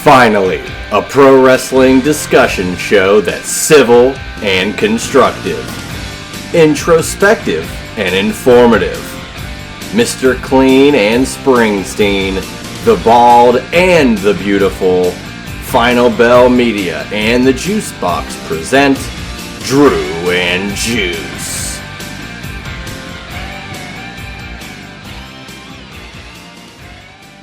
Finally, a pro wrestling discussion show that's civil and constructive, introspective and informative. Mr. Clean and Springsteen, the Bald and the Beautiful, Final Bell Media and the Juice Box present Drew and Juice.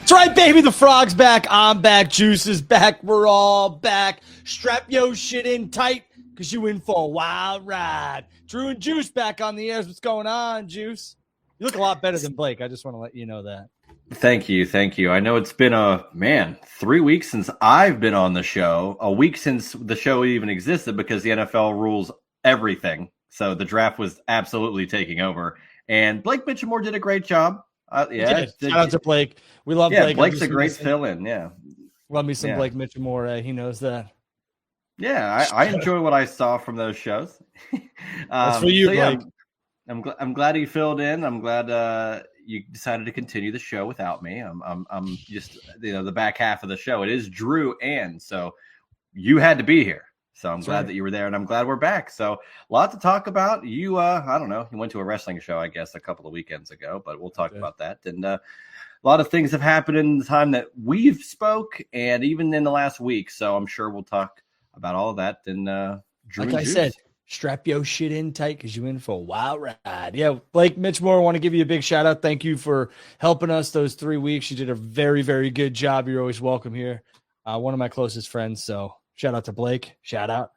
That's right, baby. The Frog's back. I'm back. Juice is back. We're all back. Strap your shit in tight because you in for a wild ride. Drew and Juice back on the airs. What's going on, Juice? You look a lot better than Blake. I just want to let you know that. Thank you. I know it's been 3 weeks since I've been on the show, a week since the show even existed because the NFL rules everything. So the draft was absolutely taking over. And Blake Mitchell did a great job. Shout out to Blake. We love Blake. Blake's a great fill-in. Yeah, love me some Blake Mitchell. He knows that. Yeah, I enjoy what I saw from those shows. That's for you, Blake. I'm glad he filled in. I'm glad you decided to continue the show without me. I'm just the back half of the show. It is Drew, and so you had to be here. So I'm glad that you were there, and I'm glad we're back. So a lot to talk about. You, I don't know, you went to a wrestling show, I guess, a couple of weekends ago, but we'll talk about that. And a lot of things have happened in the time that we've spoke, and even in the last week. So I'm sure we'll talk about all of that. And Drew, like I said, strap your shit in tight because you're in for a wild ride. Yeah, Blake Mitchmore, I want to give you a big shout out. Thank you for helping us those 3 weeks. You did a very, very good job. You're always welcome here. One of my closest friends, so shout out to Blake. Shout out.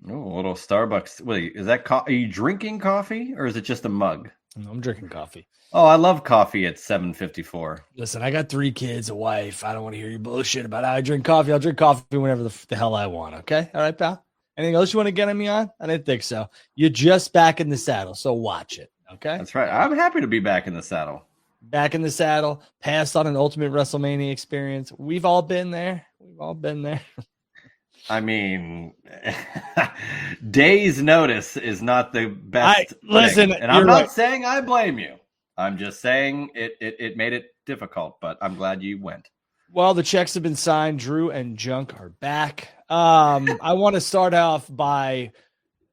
Oh, a little Starbucks. Wait, is that are you drinking coffee or is it just a mug? No, I'm drinking coffee. Oh, I love coffee at 7:54. Listen, I got 3 kids, a wife. I don't want to hear your bullshit about how I drink coffee. I'll drink coffee whenever the hell I want, okay? All right, pal? Anything else you want to get me on? I didn't think so. You're just back in the saddle, so watch it, okay? That's right. I'm happy to be back in the saddle. Back in the saddle, passed on an ultimate WrestleMania experience. We've all been there. I mean, days notice is not the best. Listen, and I'm not saying I blame you. I'm just saying it made it difficult, but I'm glad you went. Well, the checks have been signed. Drew and Junk are back. I want to start off by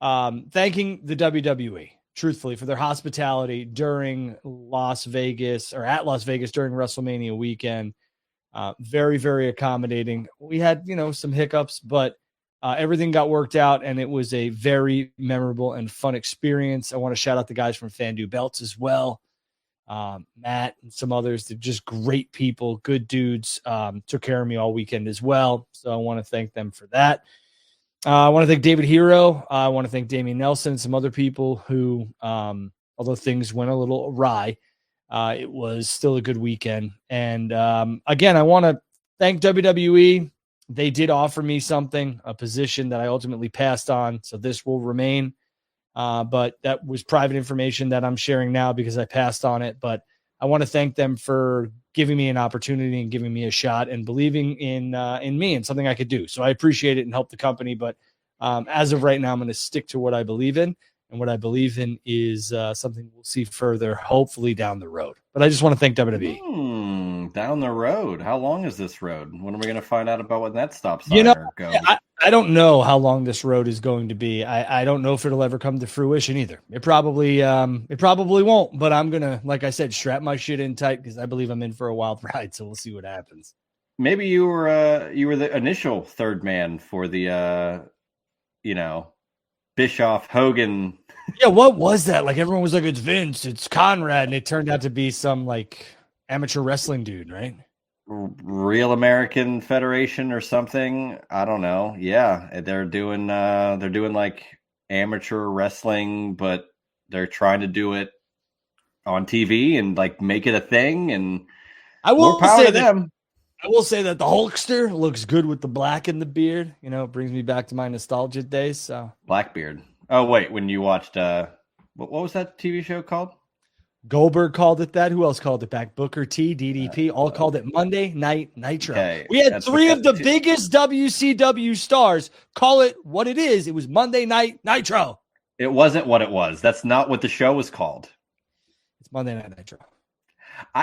thanking the WWE, truthfully, for their hospitality during Las Vegas during WrestleMania weekend. Very, very accommodating. We had, some hiccups, but everything got worked out, and it was a very memorable and fun experience. I want to shout out the guys from Fandu Belts as well. Matt and some others. They're just great people, good dudes. Took care of me all weekend as well. So I want to thank them for that. I want to thank David Hero. I want to thank Damian Nelson and some other people who, although things went a little awry, it was still a good weekend. And again, I want to thank WWE. They did offer me a position that I ultimately passed on. So this will remain. But that was private information that I'm sharing now because I passed on it. But I want to thank them for giving me an opportunity and giving me a shot and believing in me and something I could do. So I appreciate it and help the company. But as of right now, I'm going to stick to what I believe in. And what I believe in is something we'll see further, hopefully down the road. But I just want to thank WWE. Down the road. How long is this road? When are we going to find out about what that stop sign goes? I don't know how long this road is going to be. I don't know if it'll ever come to fruition either. It probably won't. But I'm gonna, like I said, strap my shit in tight because I believe I'm in for a wild ride. So we'll see what happens. Maybe you were the initial third man for the Bischoff Hogan. Yeah, what was that? Like everyone was like, it's Vince, it's Conrad, and it turned out to be some like amateur wrestling dude, right? Real American Federation or something. I don't know. Yeah, they're doing like amateur wrestling, but they're trying to do it on TV and like make it a thing. And I will say them. I will say that the Hulkster looks good with the black and the beard. It brings me back to my nostalgia days. So Blackbeard. Oh wait, when you watched what was that TV show called? Goldberg called it that. Who else called it back? Booker T, DDP, all called it Monday Night Nitro. Okay, we had 3 of the biggest WCW stars call it what it is. It was Monday Night Nitro. It wasn't what it was. That's not what the show was called. It's Monday Night Nitro.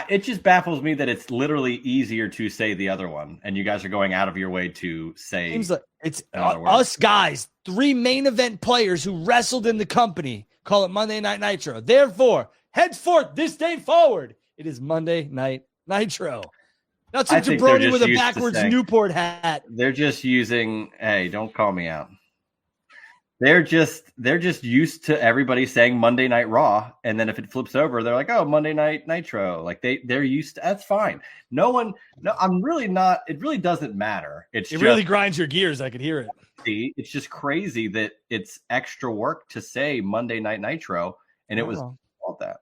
It just baffles me that it's literally easier to say the other one, and you guys are going out of your way to say. Seems like it's another word. us guys, 3 main event players who wrestled in the company, call it Monday Night Nitro. Therefore, henceforth, this day forward, it is Monday Night Nitro. Not some jabroni with a backwards Newport hat. They're just using, hey, don't call me out. They're just used to everybody saying Monday Night Raw, and then if it flips over, they're like, oh, Monday Night Nitro. Like they're used to, that's fine. I'm really not. It really doesn't matter. It really grinds your gears. I could hear it. See, it's just crazy that it's extra work to say Monday Night Nitro, and it was all that.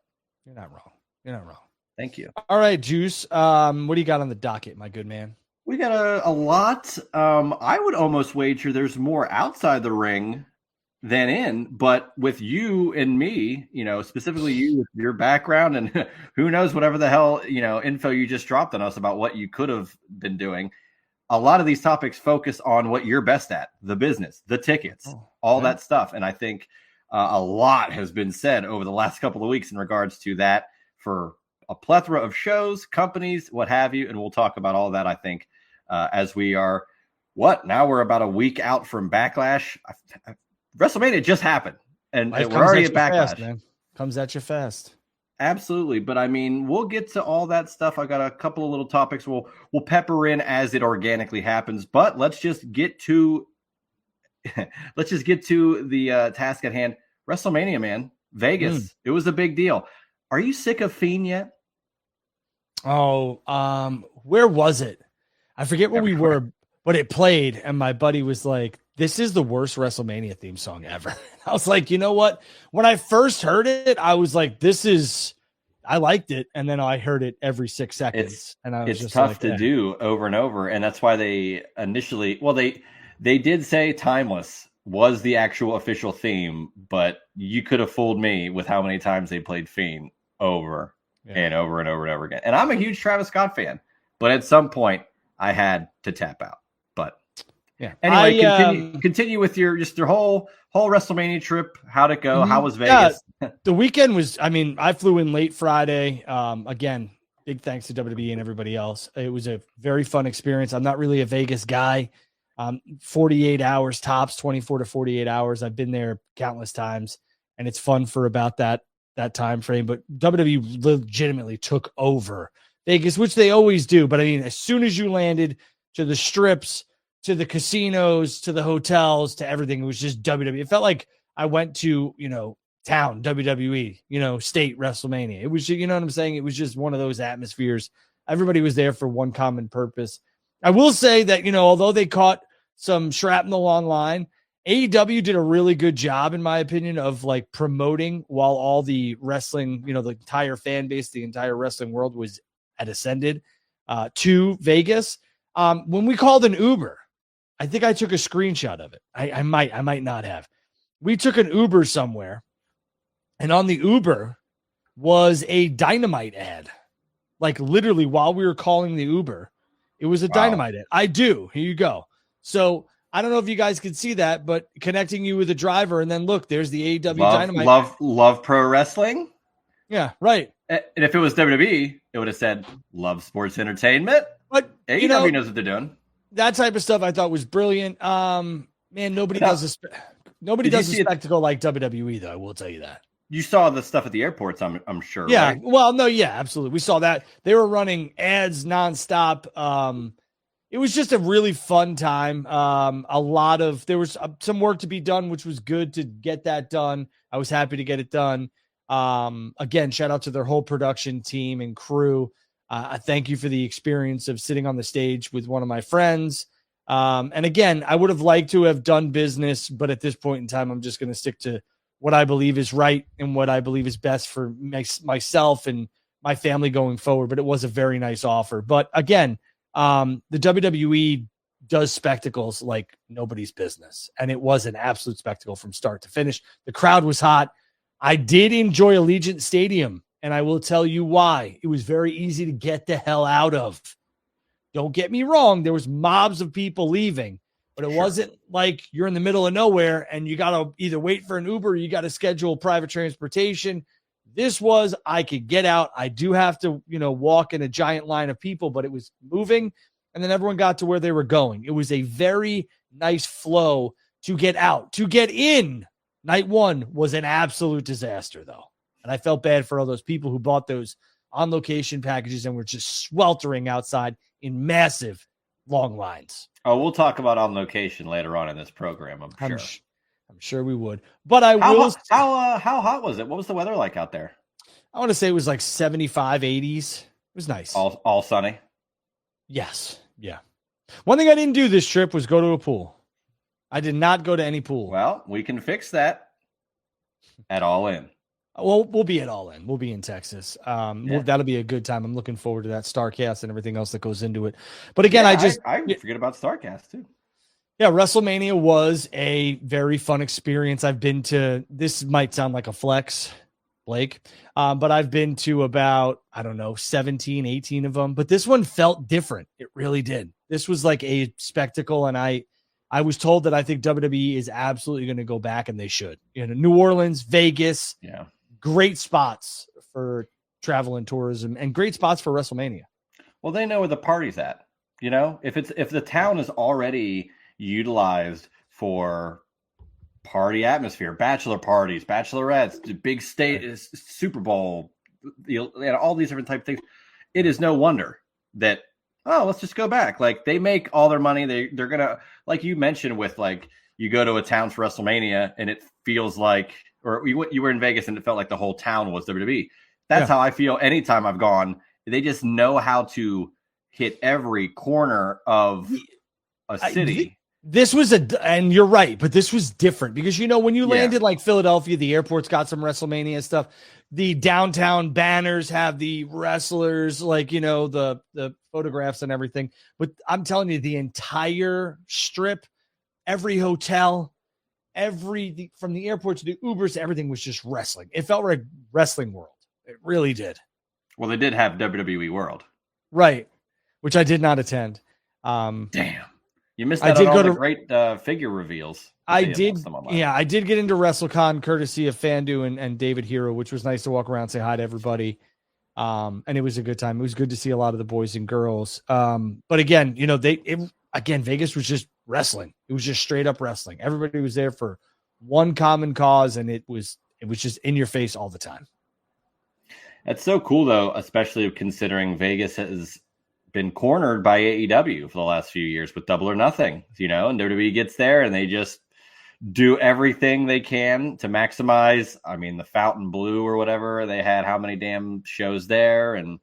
You're not wrong. You're not wrong. Thank you. All right, Juice. What do you got on the docket, my good man? We got a lot. I would almost wager there's more outside the ring than in, but with you and me, specifically you with your background and who knows whatever the hell, info you just dropped on us about what you could have been doing. A lot of these topics focus on what you're best at, the business, the tickets, all that stuff. And I think a lot has been said over the last couple of weeks in regards to that for a plethora of shows, companies, what have you. And we'll talk about all that, I think, as we are, now we're about a week out from Backlash. WrestleMania just happened, and we're already at Backlash. Fast, man. Comes at you fast. Absolutely, but I mean, we'll get to all that stuff. I got a couple of little topics we'll pepper in as it organically happens. But let's just get to the task at hand. WrestleMania, man, Vegas. It was a big deal. Are you sick of Fiend yet? Oh, where was it? I forget where we were, but it played, and my buddy was like, this is the worst WrestleMania theme song ever. I was like, you know what? When I first heard it, I was like, I liked it. And then I heard it every 6 seconds. It's tough to do over and over. And that's why they initially, they did say Timeless was the actual official theme, but you could have fooled me with how many times they played Fiend over and over and over and over again. And I'm a huge Travis Scott fan, but at some point I had to tap out. Yeah. Anyway, continue with your whole WrestleMania trip. How'd it go? How was Vegas? The weekend was, I flew in late Friday. Again, big thanks to WWE and everybody else. It was a very fun experience. I'm not really a Vegas guy. 48 hours tops, 24 to 48 hours. I've been there countless times, and it's fun for about that time frame. But WWE legitimately took over Vegas, which they always do. But as soon as you landed to the strips, to the casinos, to the hotels, to everything, it was just WWE. It felt like I went to, town, WWE, state WrestleMania. It was, you know what I'm saying? It was just one of those atmospheres. Everybody was there for one common purpose. I will say that, although they caught some shrapnel online, AEW did a really good job, in my opinion, of promoting while all the wrestling, the entire fan base, the entire wrestling world was at ascended to Vegas. When we called an Uber, I think I took a screenshot of it. I might not have. We took an Uber somewhere, and on the Uber was a Dynamite ad. Literally while we were calling the Uber, it was a Dynamite ad. I do. Here you go. So I don't know if you guys could see that, but connecting you with a driver, and then look, there's the AEW Dynamite. Love pro wrestling. Yeah, right. And if it was WWE, it would have said love sports entertainment. But AEW knows what they're doing. That type of stuff I thought was brilliant. Man, nobody does a spectacle like WWE, though. I will tell you that. You saw the stuff at the airports, I'm sure. Yeah. Right? Well, no, yeah, absolutely. We saw that. They were running ads nonstop. It was just a really fun time. There was some work to be done, which was good to get that done. I was happy to get it done. Again, shout out to their whole production team and crew. I thank you for the experience of sitting on the stage with one of my friends. And again, I would have liked to have done business, but at this point in time, I'm just going to stick to what I believe is right and what I believe is best for myself and my family going forward. But it was a very nice offer. But again, the WWE does spectacles like nobody's business. And it was an absolute spectacle from start to finish. The crowd was hot. I did enjoy Allegiant Stadium. And I will tell you why. It was very easy to get the hell out of. Don't get me wrong. There was mobs of people leaving, but it wasn't like you're in the middle of nowhere and you got to either wait for an Uber or you got to schedule private transportation. This was, I could get out. I do have to, walk in a giant line of people, but it was moving. And then everyone got to where they were going. It was a very nice flow to get out. To get in, night one was an absolute disaster, though. And I felt bad for all those people who bought those on location packages and were just sweltering outside in massive long lines. Oh, we'll talk about on location later on in this program, I'm sure. I'm sure we would. But how hot was it? What was the weather like out there? I want to say it was like 75, 80s. It was nice. All sunny? Yes. Yeah. One thing I didn't do this trip was go to a pool. I did not go to any pool. Well, we can fix that at All In. Well, we'll be at All In. We'll be in Texas. That'll be a good time. I'm looking forward to that StarCast and everything else that goes into it. But again, I forget about StarCast too. Yeah, WrestleMania was a very fun experience. I've been to, this might sound like a flex, Blake, but I've been to about, 17, 18 of them. But this one felt different. It really did. This was like a spectacle, and I was told that I think WWE is absolutely going to go back, and they should. New Orleans, Vegas, great spots for travel and tourism, and great spots for WrestleMania. Well, they know where the party's at. If the town is already utilized for party atmosphere, bachelor parties, bachelorettes, big state, Super Bowl, all these different type of things, it is no wonder that, let's just go back. Like, they make all their money. They're gonna, like you mentioned, with like, you go to a town for WrestleMania and it feels like, or you were in Vegas and it felt like the whole town was WWE. That's how I feel anytime I've gone. They just know how to hit every corner of a city. This was and you're right, but this was different because, when you landed like Philadelphia, the airport's got some WrestleMania stuff. The downtown banners have the wrestlers, like, the photographs and everything. But I'm telling you, the entire strip, every hotel, from the airport to the Ubers, everything was just wrestling. It felt like Wrestling World. It really did. Well, they did have WWE World. Right, which I did not attend. Damn. You missed out on all the great figure reveals. I did. Yeah, I did get into WrestleCon courtesy of Fandu and David Hero, which was nice to walk around, say hi to everybody. And it was a good time. It was good to see a lot of the boys and girls. But again, Vegas was just wrestling. It was just straight up wrestling. Everybody was there for one common cause, and it was just in your face all the time. That's so cool, though, especially considering Vegas has been cornered by AEW for the last few years with Double or Nothing, and WWE gets there and they just do everything they can to maximize. The Fountain Blue or whatever, they had how many damn shows there, and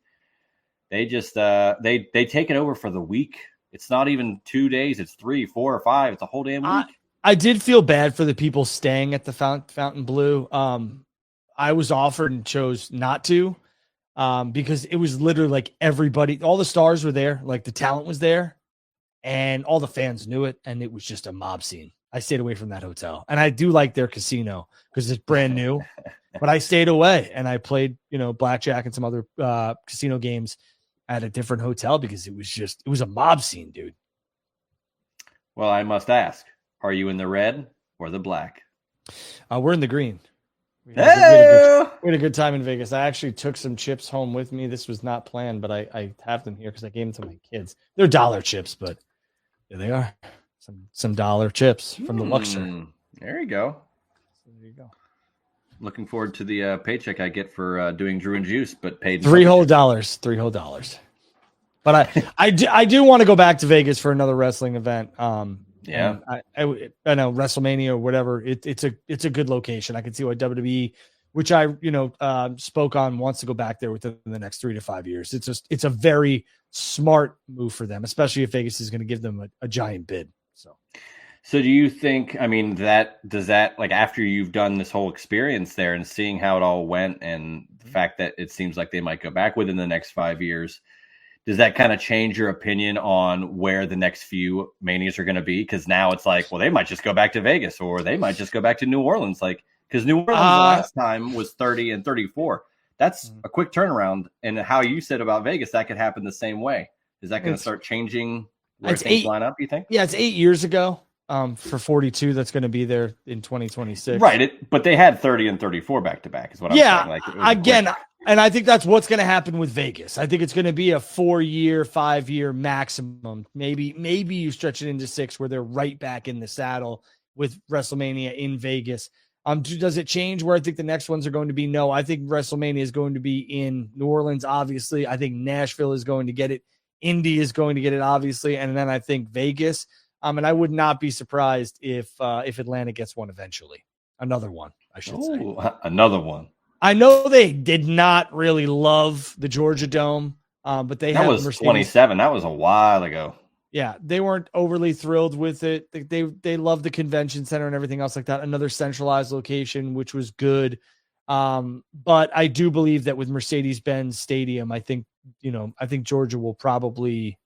they just they take it over for the week. It's not even 2 days, it's 3, 4, or 5. It's a whole damn week. I did feel bad for the people staying at the Fountain Blue. I was offered and chose not to. Because it was literally like everybody, all the stars were there, like the talent was there, and all the fans knew it, and it was just a mob scene. I stayed away from that hotel, and I do like their casino because it's brand new, but I stayed away and I played, blackjack and some other casino games at a different hotel because it was a mob scene, dude. Well, I must ask, are you in the red or the black? We're in the green. We had a good time in Vegas. I actually took some chips home with me. This was not planned, but I have them here because I gave them to my kids. They're dollar chips, but there they are. Some dollar chips from the Luxor. There you go. There you go. Looking forward to the paycheck I get for doing Drew and Juice, but paid $3 whole $3. But I do want to go back to Vegas for another wrestling event. Yeah, I know WrestleMania or whatever. It's a good location. I can see why WWE, which I spoke on, wants to go back there within the next 3 to 5 years. It's a very smart move for them, especially if Vegas is going to give them a giant bid. So do you think? Does that like after you've done this whole experience there and seeing how it all went, and the fact that it seems like they might go back within the next 5 years? Does that kind of change your opinion on where the next few Manias are going to be? Because now it's like, well, they might just go back to Vegas, or they might just go back to New Orleans. Like, because New Orleans the last time was 30 and 34. That's a quick turnaround. And how you said about Vegas, that could happen the same way. Is that going to start changing where things line up, you think? Yeah, it's 8 years ago. for 42 that's going to be there in 2026. Right. But they had 30 and 34 back to back is what I'm saying. Like, again, and I think that's what's going to happen with Vegas. I think it's going to be a 4-year, 5-year maximum. Maybe you stretch it into 6 where they're right back in the saddle with WrestleMania in Vegas. Does it change where I think the next ones are going to be? No, I think WrestleMania is going to be in New Orleans, obviously. I think Nashville is going to get it. Indy is going to get it, obviously. And then I think Vegas. And I would not be surprised if Atlanta gets one eventually. Another one, I should say. Another one. I know they did not really love the Georgia Dome, but that was Mercedes. 27. That was a while ago. Yeah, they weren't overly thrilled with it. They loved the convention center and everything else like that. Another centralized location, which was good. But I do believe that with Mercedes-Benz Stadium, I think Georgia will probably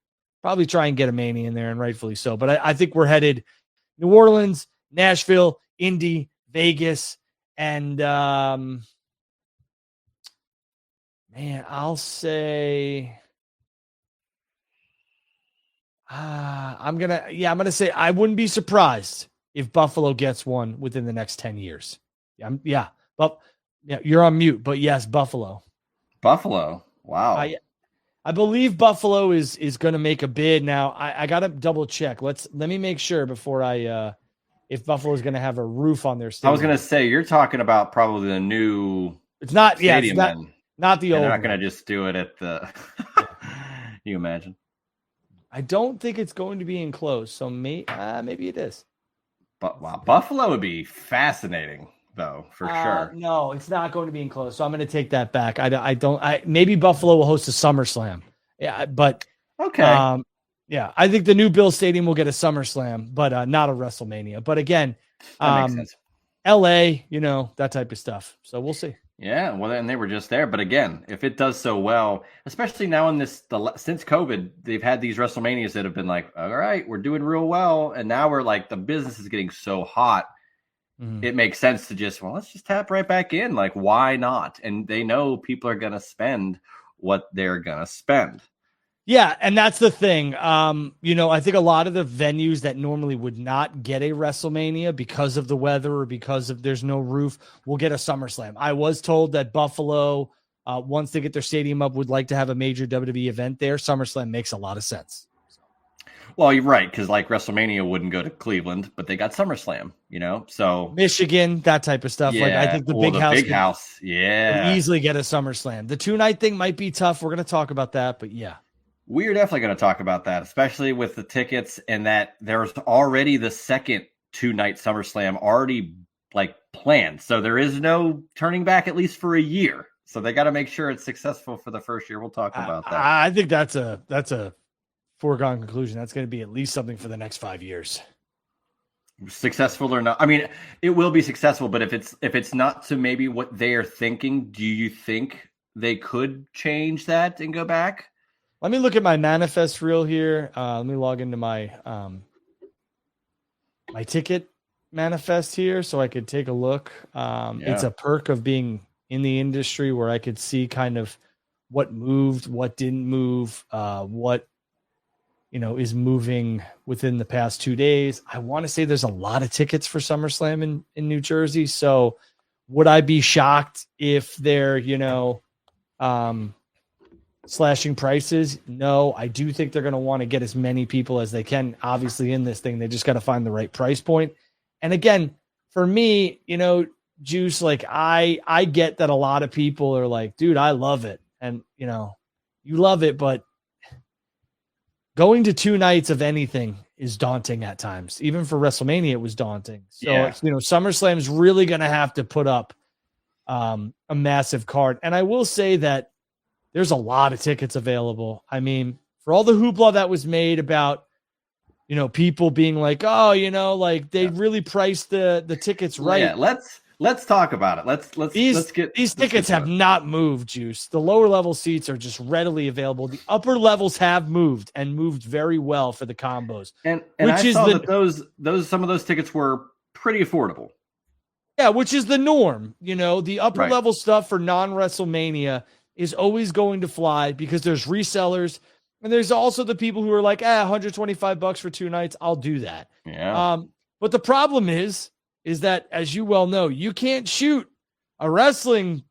try and get a Mania in there, and rightfully so. But I think we're headed New Orleans, Nashville, Indy, Vegas, and I'll say I'm gonna say I wouldn't be surprised if Buffalo gets one within the next 10 years. But you're on mute. But yes, Buffalo. Buffalo. Wow. I believe Buffalo is going to make a bid now. I got to double check. Let me make sure before if Buffalo is going to have a roof on their stadium. I was going to say you're talking about probably the new. It's not. Stadium, yeah, not the old. They're not going to just do it at the. You imagine? I don't think it's going to be enclosed, so maybe it is. But wow, Buffalo would be fascinating, though, for sure. No, it's not going to be enclosed, so I'm going to take that back. Maybe Buffalo will host a SummerSlam. Yeah, but okay. I think the new Bill Stadium will get a SummerSlam, but not a WrestleMania. But again, that makes sense. LA, that type of stuff. So we'll see. Yeah, well, and they were just there. But again, if it does so well, especially now since COVID, they've had these WrestleManias that have been like, all right, we're doing real well. And now we're like, the business is getting so hot. Mm-hmm. It makes sense to let's just tap right back in. Like, why not? And they know people are going to spend what they're going to spend. Yeah, and that's the thing. I think a lot of the venues that normally would not get a WrestleMania because of the weather or because of there's no roof will get a SummerSlam. I was told that Buffalo, once they get their stadium up, would like to have a major WWE event there. SummerSlam makes a lot of sense. Well, you're right, because like WrestleMania wouldn't go to Cleveland, but they got SummerSlam, so Michigan, that type of stuff. Yeah, like I think the big house, yeah, could easily get a SummerSlam. The 2-night thing might be tough. We're going to talk about that, but yeah. We're definitely going to talk about that, especially with the tickets and that there's already the second 2-night SummerSlam already planned. So there is no turning back, at least for a year. So they got to make sure it's successful for the first year. We'll talk about that. I think that's a foregone conclusion. That's going to be at least something for the next 5 years. Successful or not. I mean, it will be successful, but if it's not to maybe what they are thinking, do you think they could change that and go back? Let me look at my manifest reel here. Let me log into my my ticket manifest here so I could take a look. It's a perk of being in the industry where I could see kind of what moved, what didn't move, what is moving within the past 2 days. I want to say there's a lot of tickets for SummerSlam in New Jersey. So would I be shocked if they're, slashing prices? No, I do think they're going to want to get as many people as they can. Obviously, in this thing, they just got to find the right price point. And again, for me, Juice, I get that a lot of people are like, dude, I love it. And, you love it, but going to 2 nights of anything is daunting at times. Even for WrestleMania, it was daunting. So, SummerSlam's really going to have to put up a massive card. And I will say that there's a lot of tickets available. I mean, for all the hoopla that was made about, people being like, oh, they really priced the tickets right. Yeah, let's talk about it. Let's get these tickets have not moved, Juice. The lower level seats are just readily available. The upper levels have moved and moved very well for the combos. And I saw that some of those tickets were pretty affordable. Yeah, which is the norm. The upper level stuff for non-WrestleMania is always going to fly because there's resellers And there's also the people who are like, $125 for 2 nights. I'll do that. Yeah. But the problem is that, as you well know, you can't shoot a wrestling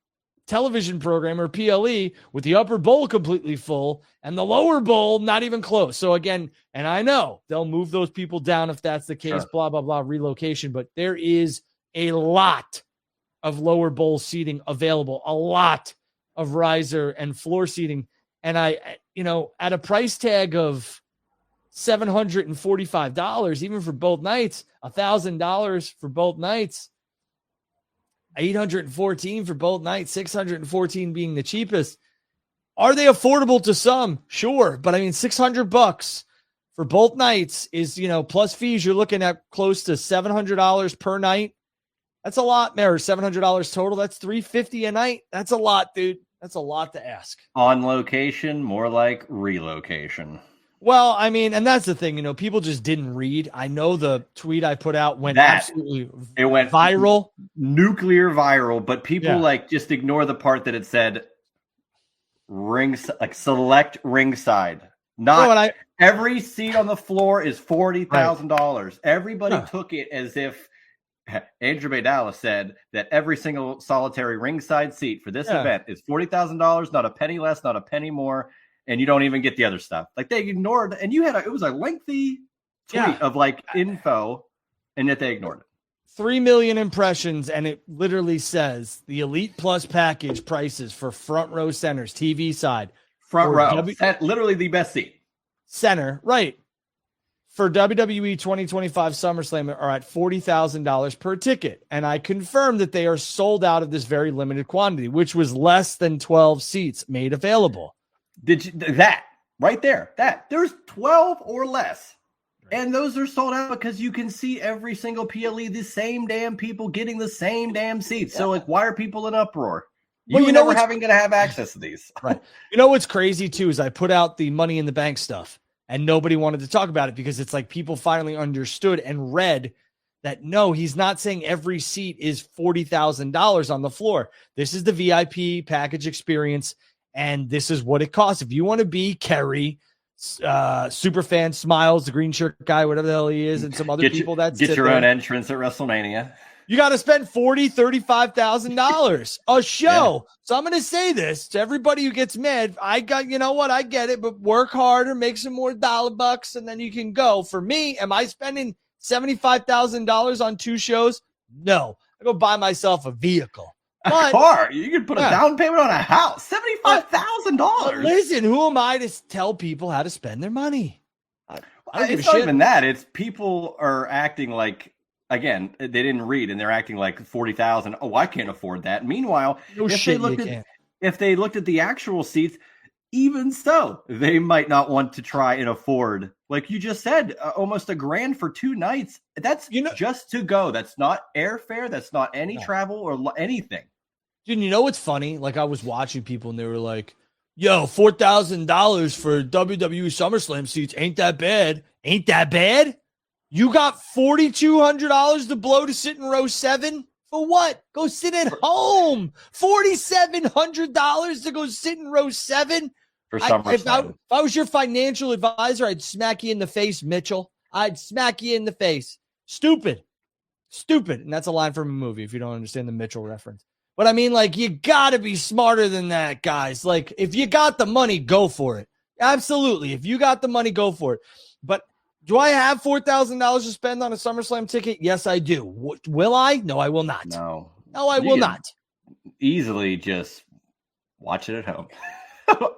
television program or PLE with the upper bowl completely full and the lower bowl not even close. So again, and I know they'll move those people down if that's the case, blah, blah, blah, relocation. But there is a lot of lower bowl seating available, a lot of riser and floor seating. And at a price tag of $745, even for both nights, $1,000 for both nights, $814 for both nights, $614 being the cheapest. Are they affordable to some? Sure. But I mean, $600 for both nights is, plus fees. You're looking at close to $700 per night. That's a lot, Mayor. $700 total. That's $350 a night. That's a lot, dude. That's a lot to ask. On location, more like relocation. Well, I mean, and that's the thing, people just didn't read. I know the tweet I put out went absolutely viral. Nuclear viral, but people just ignore the part that it said select ringside. Every seat on the floor is $40,000. Right. Everybody took it as if Andrew Baydala said that every single solitary ringside seat for this event is $40,000, not a penny less, not a penny more. And you don't even get the other stuff. Like they ignored, and it was a lengthy tweet of info, and yet they ignored it. 3 million impressions, and it literally says the Elite Plus package prices for front row centers, TV side. Front row. Literally the best seat. Center, right. For WWE 2025 SummerSlam are at $40,000 per ticket. And I confirmed that they are sold out of this very limited quantity, which was less than 12 seats made available. There's 12 or less, and those are sold out because you can see every single PLE, the same damn people getting the same damn seats. So why are people in uproar? You know what's having to have access to these, right? What's crazy too is I put out the Money in the Bank stuff, and nobody wanted to talk about it because it's like people finally understood and read that no, he's not saying every seat is $40,000 on the floor. This is the VIP package experience. And this is what it costs. If you want to be Kerry, Superfan Smiles, the green shirt guy, whatever the hell he is, and some other people that get your own entrance at WrestleMania. You got to spend $35,000 a show. Yeah. So I'm going to say this to everybody who gets mad. I get it, but work harder, make some more $1, and then you can go. For me, am I spending $75,000 on 2 shows? No, I go buy myself a vehicle. A car. You can put a down payment on a house. $75,000. Listen, who am I to tell people how to spend their money? It's not even that. It's people are acting like, again, they didn't read and they're acting like $40,000. Oh, I can't afford that. Meanwhile, if they looked at the actual seats, even so, they might not want to try and afford, like you just said, almost $1,000 for 2 nights. That's just to go. That's not airfare. That's not any travel or anything. Dude, you know what's funny? Like I was watching people and they were like, yo, $4,000 for WWE SummerSlam seats. Ain't that bad. Ain't that bad? You got $4,200 to blow to sit in row 7? For what? Go sit at home. $4,700 to go sit in row 7? For SummerSlam. If I was your financial advisor, I'd smack you in the face, Mitchell. I'd smack you in the face. Stupid. And that's a line from a movie if you don't understand the Mitchell reference. But I mean, like, you got to be smarter than that, guys. Like, if you got the money, go for it. Absolutely. If you got the money, go for it. But do I have $4,000 to spend on a SummerSlam ticket? Yes, I do. Will I? No, I will not. No, I will not. Easily just watch it at home.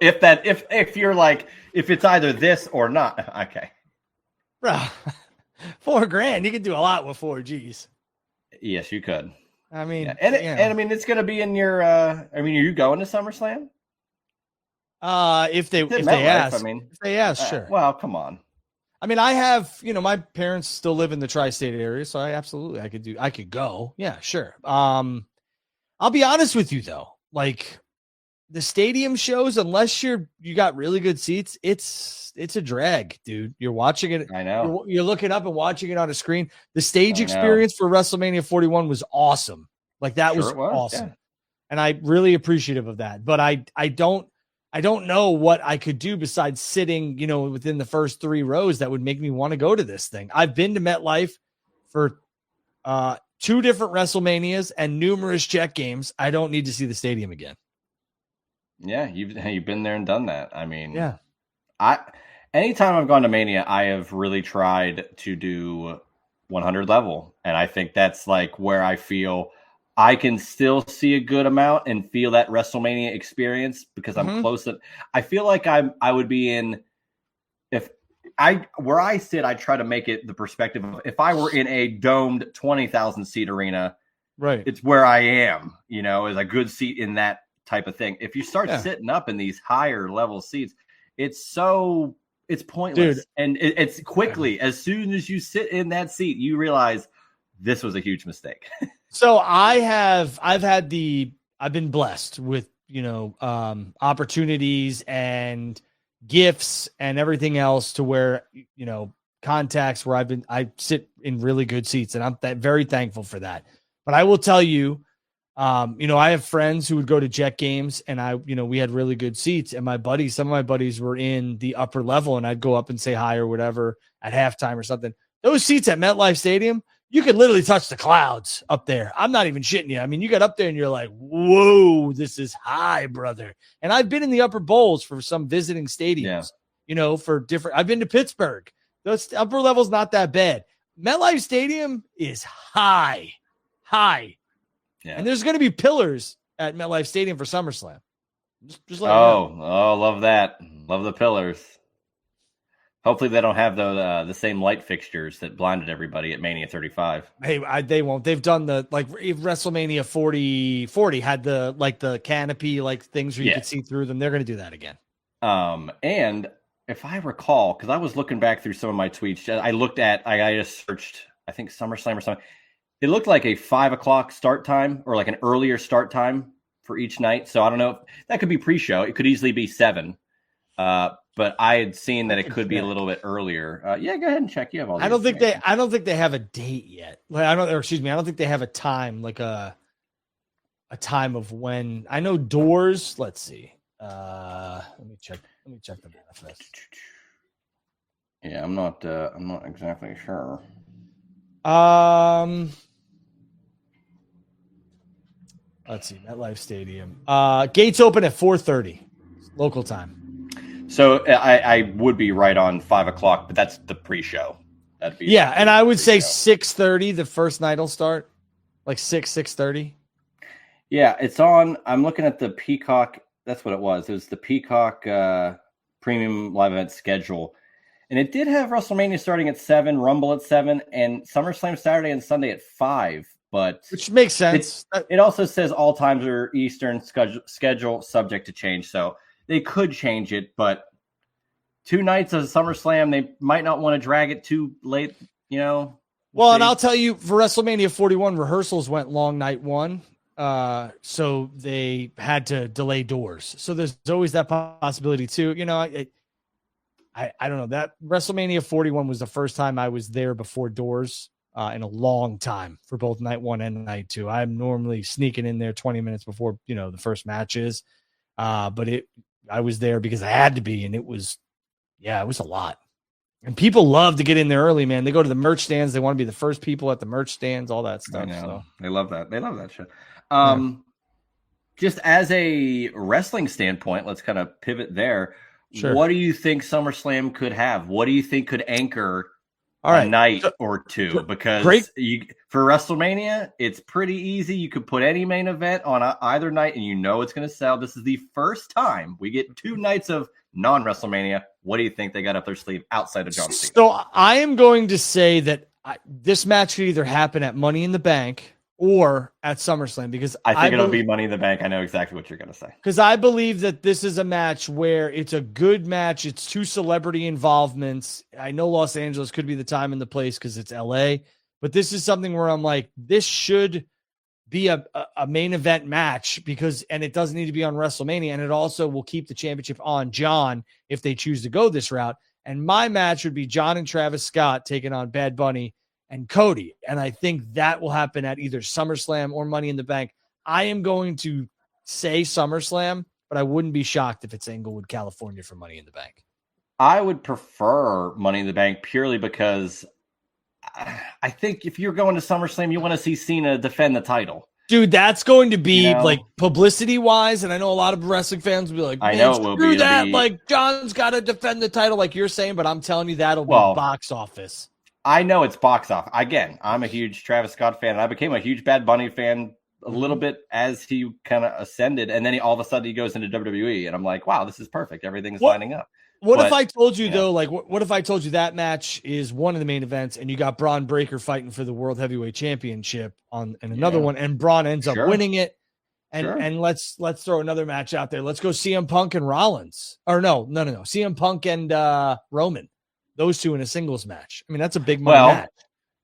if you're like, if it's either this or not, okay. Bro, $4,000. You can do a lot with 4 G's. Yes, you could. I mean, and I mean, it's going to be in your. I mean, are you going to SummerSlam? If they ask, sure. Well, come on. I mean, I have, my parents still live in the tri-state area, so I could go. Yeah, sure. I'll be honest with you though, like the stadium shows, unless you got really good seats, it's a drag, dude. You're watching it. I know. You're looking up and watching it on a screen. The stage experience for WrestleMania 41 was awesome. Like that was awesome. Yeah. And I'm really appreciative of that. But I don't I don't know what I could do besides sitting, within the first 3 rows that would make me want to go to this thing. I've been to MetLife for 2 different WrestleManias and numerous Jet games. I don't need to see the stadium again. Yeah, you've been there and done that. I mean, yeah. Anytime I've gone to Mania, I have really tried to do 100 level, and I think that's like where I feel I can still see a good amount and feel that WrestleMania experience because I'm close. I feel like I would be in where I sit. I try to make it the perspective of if I were in a domed 20,000 seat arena, right? It's where I am. Is a good seat in that type of thing. If you start sitting up in these higher level seats, it's pointless. Dude. And it's quickly, as soon as you sit in that seat, you realize this was a huge mistake. So I've been blessed with, opportunities and gifts and everything else to where, contacts where I sit in really good seats, and I'm very thankful for that. But I will tell you, I have friends who would go to Jet games, and we had really good seats, and some of my buddies were in the upper level, and I'd go up and say hi or whatever at halftime or something. Those seats at MetLife Stadium, you could literally touch the clouds up there. I'm not even shitting you. I mean, you got up there and you're like, whoa, this is high, brother. And I've been in the upper bowls for some visiting stadiums, for different. I've been to Pittsburgh. Those upper level's not that bad. MetLife Stadium is high. Yeah. And there's going to be pillars at MetLife Stadium for SummerSlam. Just let oh, love that. Love the pillars. Hopefully they don't have the same light fixtures that blinded everybody at Mania 35. Hey, they won't. They've done if WrestleMania 40 had the canopy things where you could see through them. They're going to do that again. And if I recall, because I was looking back through some of my tweets, I just searched, I think SummerSlam or something. It looked like a 5:00 start time or like an earlier start time for each night. So I don't know. That could be pre-show. It could easily be 7. But I had seen that it could be a little bit earlier. Go ahead and check. You have all. I don't think they have a date yet. I don't think they have a time, like a time of when. I know doors. Let's see. Let me check the manifest. Yeah, I'm not exactly sure. Let's see. MetLife Stadium. Gates open at 4:30 local time. So I would be right on 5:00, but that's the pre-show. That'd be and I would say 6:30. The first night will start, like 6:30. Yeah, it's on. I'm looking at the Peacock. That's what it was. It was the Peacock Premium Live Event schedule, and it did have WrestleMania starting at 7, Rumble at 7, and SummerSlam Saturday and Sunday at 5. But which makes sense. It also says all times are Eastern schedule subject to change. So they could change it, but 2 nights of SummerSlam, they might not want to drag it too late, Well, and I'll tell you, for WrestleMania 41, rehearsals went long night 1, so they had to delay doors. So there's always that possibility too. I don't know. That WrestleMania 41 was the first time I was there before doors in a long time for both night 1 and night 2. I'm normally sneaking in there 20 minutes before the first matches, but I was there because I had to be, and it was a lot. And people love to get in there early, man. They go to the merch stands. They want to be the first people at the merch stands, all that stuff. So. They love that. They love that shit. Just as a wrestling standpoint, let's kind of pivot there. Sure. What do you think SummerSlam could have? What do you think could anchor a night or two? Because for WrestleMania, it's pretty easy. You could put any main event on either night, and it's going to sell. This is the first time we get 2 nights of non-WrestleMania. What do you think they got up their sleeve outside of John Cena? So I am going to say that this match could either happen at Money in the Bank or at SummerSlam, because I think it'll be Money in the Bank. I know exactly what you're going to say. Because I believe that this is a match where it's a good match. It's 2 celebrity involvements. I know Los Angeles could be the time and the place because it's LA, but this is something where I'm like, this should be a main event match and it doesn't need to be on WrestleMania. And it also will keep the championship on John if they choose to go this route. And my match would be John and Travis Scott taking on Bad Bunny and Cody. And I think that will happen at either SummerSlam or Money in the Bank. I am going to say SummerSlam but I wouldn't be shocked if it's Inglewood, California for Money in the Bank. I would prefer Money in the Bank purely because I think if you're going to SummerSlam, you want to see Cena defend the title. Dude, that's going to be like publicity wise, and I know a lot of wrestling fans will be like, I know it will be. That. Like, John's got to defend the title, like you're saying, but I'm telling you, that'll be box office. I know it's box office. Again, I'm a huge Travis Scott fan, and I became a huge Bad Bunny fan a little bit as he kind of ascended, and then all of a sudden he goes into WWE, and I'm like, wow, this is perfect. Everything's lining up. What if I told you, though, like, what if I told you that match is one of the main events and you got Braun Breaker fighting for the World Heavyweight Championship in another one, and Braun ends up winning it? And let's throw another match out there. Let's go CM Punk and Rollins. Or no. CM Punk and Roman. Those two in a singles match. I mean, that's a big money match.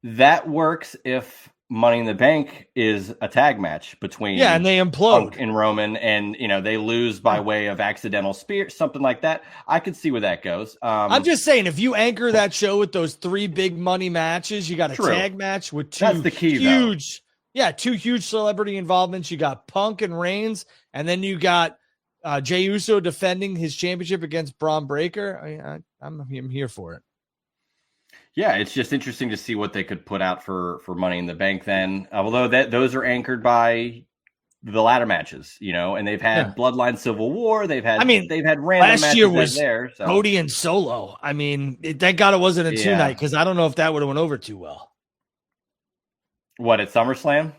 That works if Money in the Bank is a tag match between and they implode Punk and Roman, and they lose by way of accidental spear, something like that. I could see where that goes. I'm just saying, if you anchor that show with those 3 big money matches, you got a tag match with 2 That's the key, huge, 2 huge celebrity involvements. You got Punk and Reigns, and then you got Jey Uso defending his championship against Braun Breaker. I'm here for it. Yeah, it's just interesting to see what they could put out for Money in the Bank then. Although those are anchored by the ladder matches, and they've had Bloodline Civil War. They've had random last matches year was there. So. Cody and Solo. I mean, thank God it wasn't a 2-night, because I don't know if that would have went over too well. What, at SummerSlam?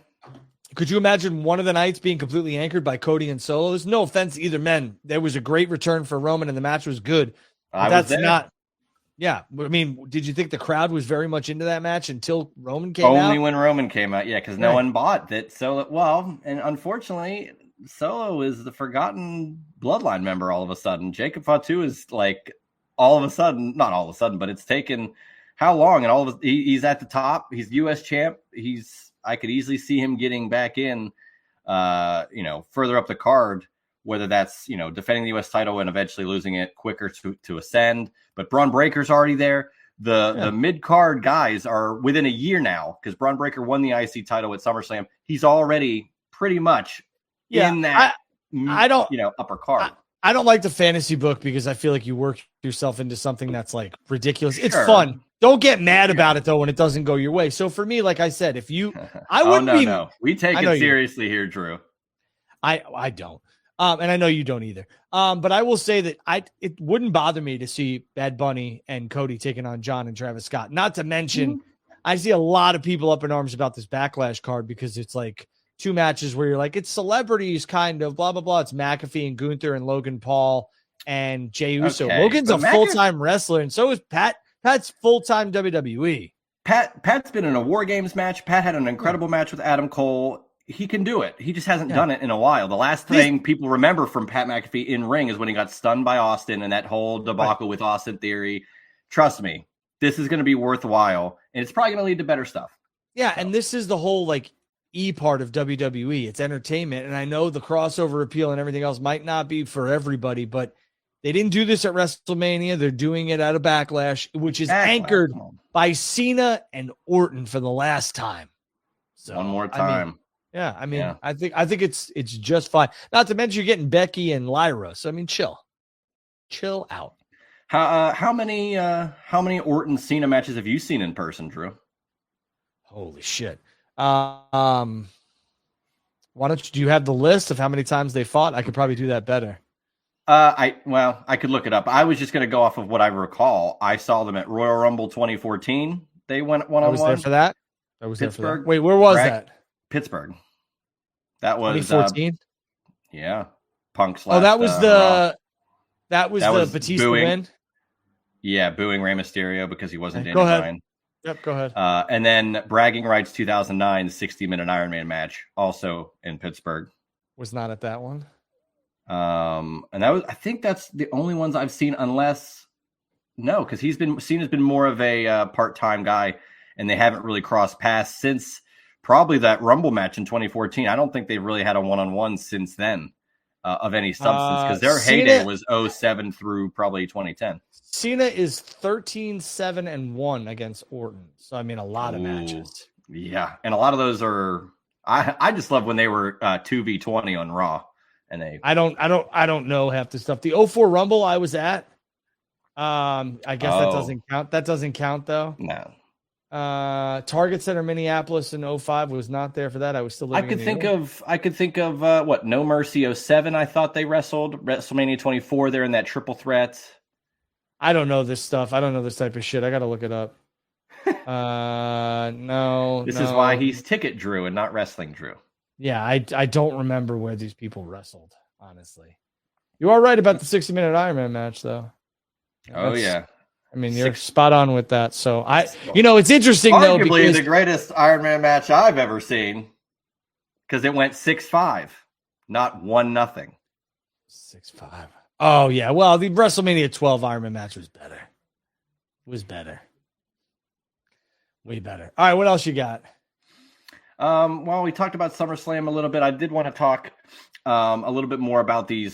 Could you imagine one of the nights being completely anchored by Cody and Solo? There's no offense to either men. There was a great return for Roman, and the match was good. That's not. Yeah, I mean, did you think the crowd was very much into that match until Roman came out? Only when Roman came out, because no one bought that. So, and unfortunately, Solo is the forgotten Bloodline member all of a sudden. Jacob Fatu is like all of a sudden, not all of a sudden, but it's taken how long? And he's at the top. He's U.S. champ. I could easily see him getting back in, further up the card. Whether that's, defending the U.S. title and eventually losing it quicker to ascend. But Braun Breaker's already there. The mid-card guys are within a year now, because Braun Breaker won the IC title at SummerSlam. He's already pretty much in that upper card. I don't like the fantasy book because I feel like you work yourself into something that's like ridiculous. It's fun. Don't get mad about it, though, when it doesn't go your way. So for me, like I said, if you – I wouldn't be – No. We take it seriously here, Drew. I don't. And I know you don't either. But I will say that it wouldn't bother me to see Bad Bunny and Cody taking on John and Travis Scott. Not to mention, I see a lot of people up in arms about this Backlash card because it's like 2 matches where you're like, it's celebrities kind of blah, blah, blah. It's McAfee and Gunther and Logan Paul and Jey Uso. Okay. Logan's a full-time wrestler, and so is Pat. Pat's full-time WWE. Pat's been in a War Games match. Pat had an incredible match with Adam Cole. He can do it. He just hasn't done it in a while. The last thing people remember from Pat McAfee in ring is when he got stunned by Austin and that whole debacle with Austin Theory. Trust me, this is going to be worthwhile, and it's probably going to lead to better stuff. Yeah, and this is the whole like E part of WWE. It's entertainment, and I know the crossover appeal and everything else might not be for everybody, but they didn't do this at WrestleMania. They're doing it at a Backlash, which is anchored by Cena and Orton for the last time. So, one more time. I think it's just fine. Not to mention you're getting Becky and Lyra. So I mean, chill out. How many Orton Cena matches have you seen in person, Drew? Holy shit. Why don't do you have the list of how many times they fought? I could probably do that better. I could look it up. I was just going to go off of what I recall. I saw them at Royal Rumble 2014. They went one-on-one. I was there for that. Pittsburgh. Wait, where was that? Pittsburgh. That was 2014. Punk. That was the Batista booing, win. Yeah, booing Rey Mysterio because he wasn't Daniel Go ahead. Bryan. Yep, go ahead. And then Bragging Rights 2009, 60-minute Iron Man match, also in Pittsburgh. Was not at that one. And I think that's the only ones I've seen, because Cena's been more of a part-time guy, and they haven't really crossed paths since probably that Rumble match in 2014. I don't think they've really had a one-on-one since then of any substance, because their heyday was 2007 through probably 2010. Cena is 13-7-1 against Orton. So, I mean, a lot of matches. Yeah, and a lot of those are – I just love when they were 2v20 on Raw. and they. I don't know half the stuff. The 04 Rumble I was at. I guess that doesn't count. That doesn't count though. No. Target Center Minneapolis in 05 was not there for that. I was still living I could think of what No Mercy 07 I thought they wrestled. WrestleMania 24 they're in that triple threat. I don't know this stuff. I don't know this type of shit. I got to look it up. No. This is why he's Ticket Drew and not Wrestling Drew. Yeah, I don't remember where these people wrestled, honestly. You are right about the 60-minute Iron Man match though. Yeah. I mean, you're spot on with that. So it's interesting though, because the greatest Iron Man match I've ever seen, because it went 6-5, not 1-0. 6-5. Oh yeah. Well, the WrestleMania 12 Iron Man match was better. It was better. Way better. All right, what else you got? Well, we talked about SummerSlam a little bit. I did want to talk a little bit more about the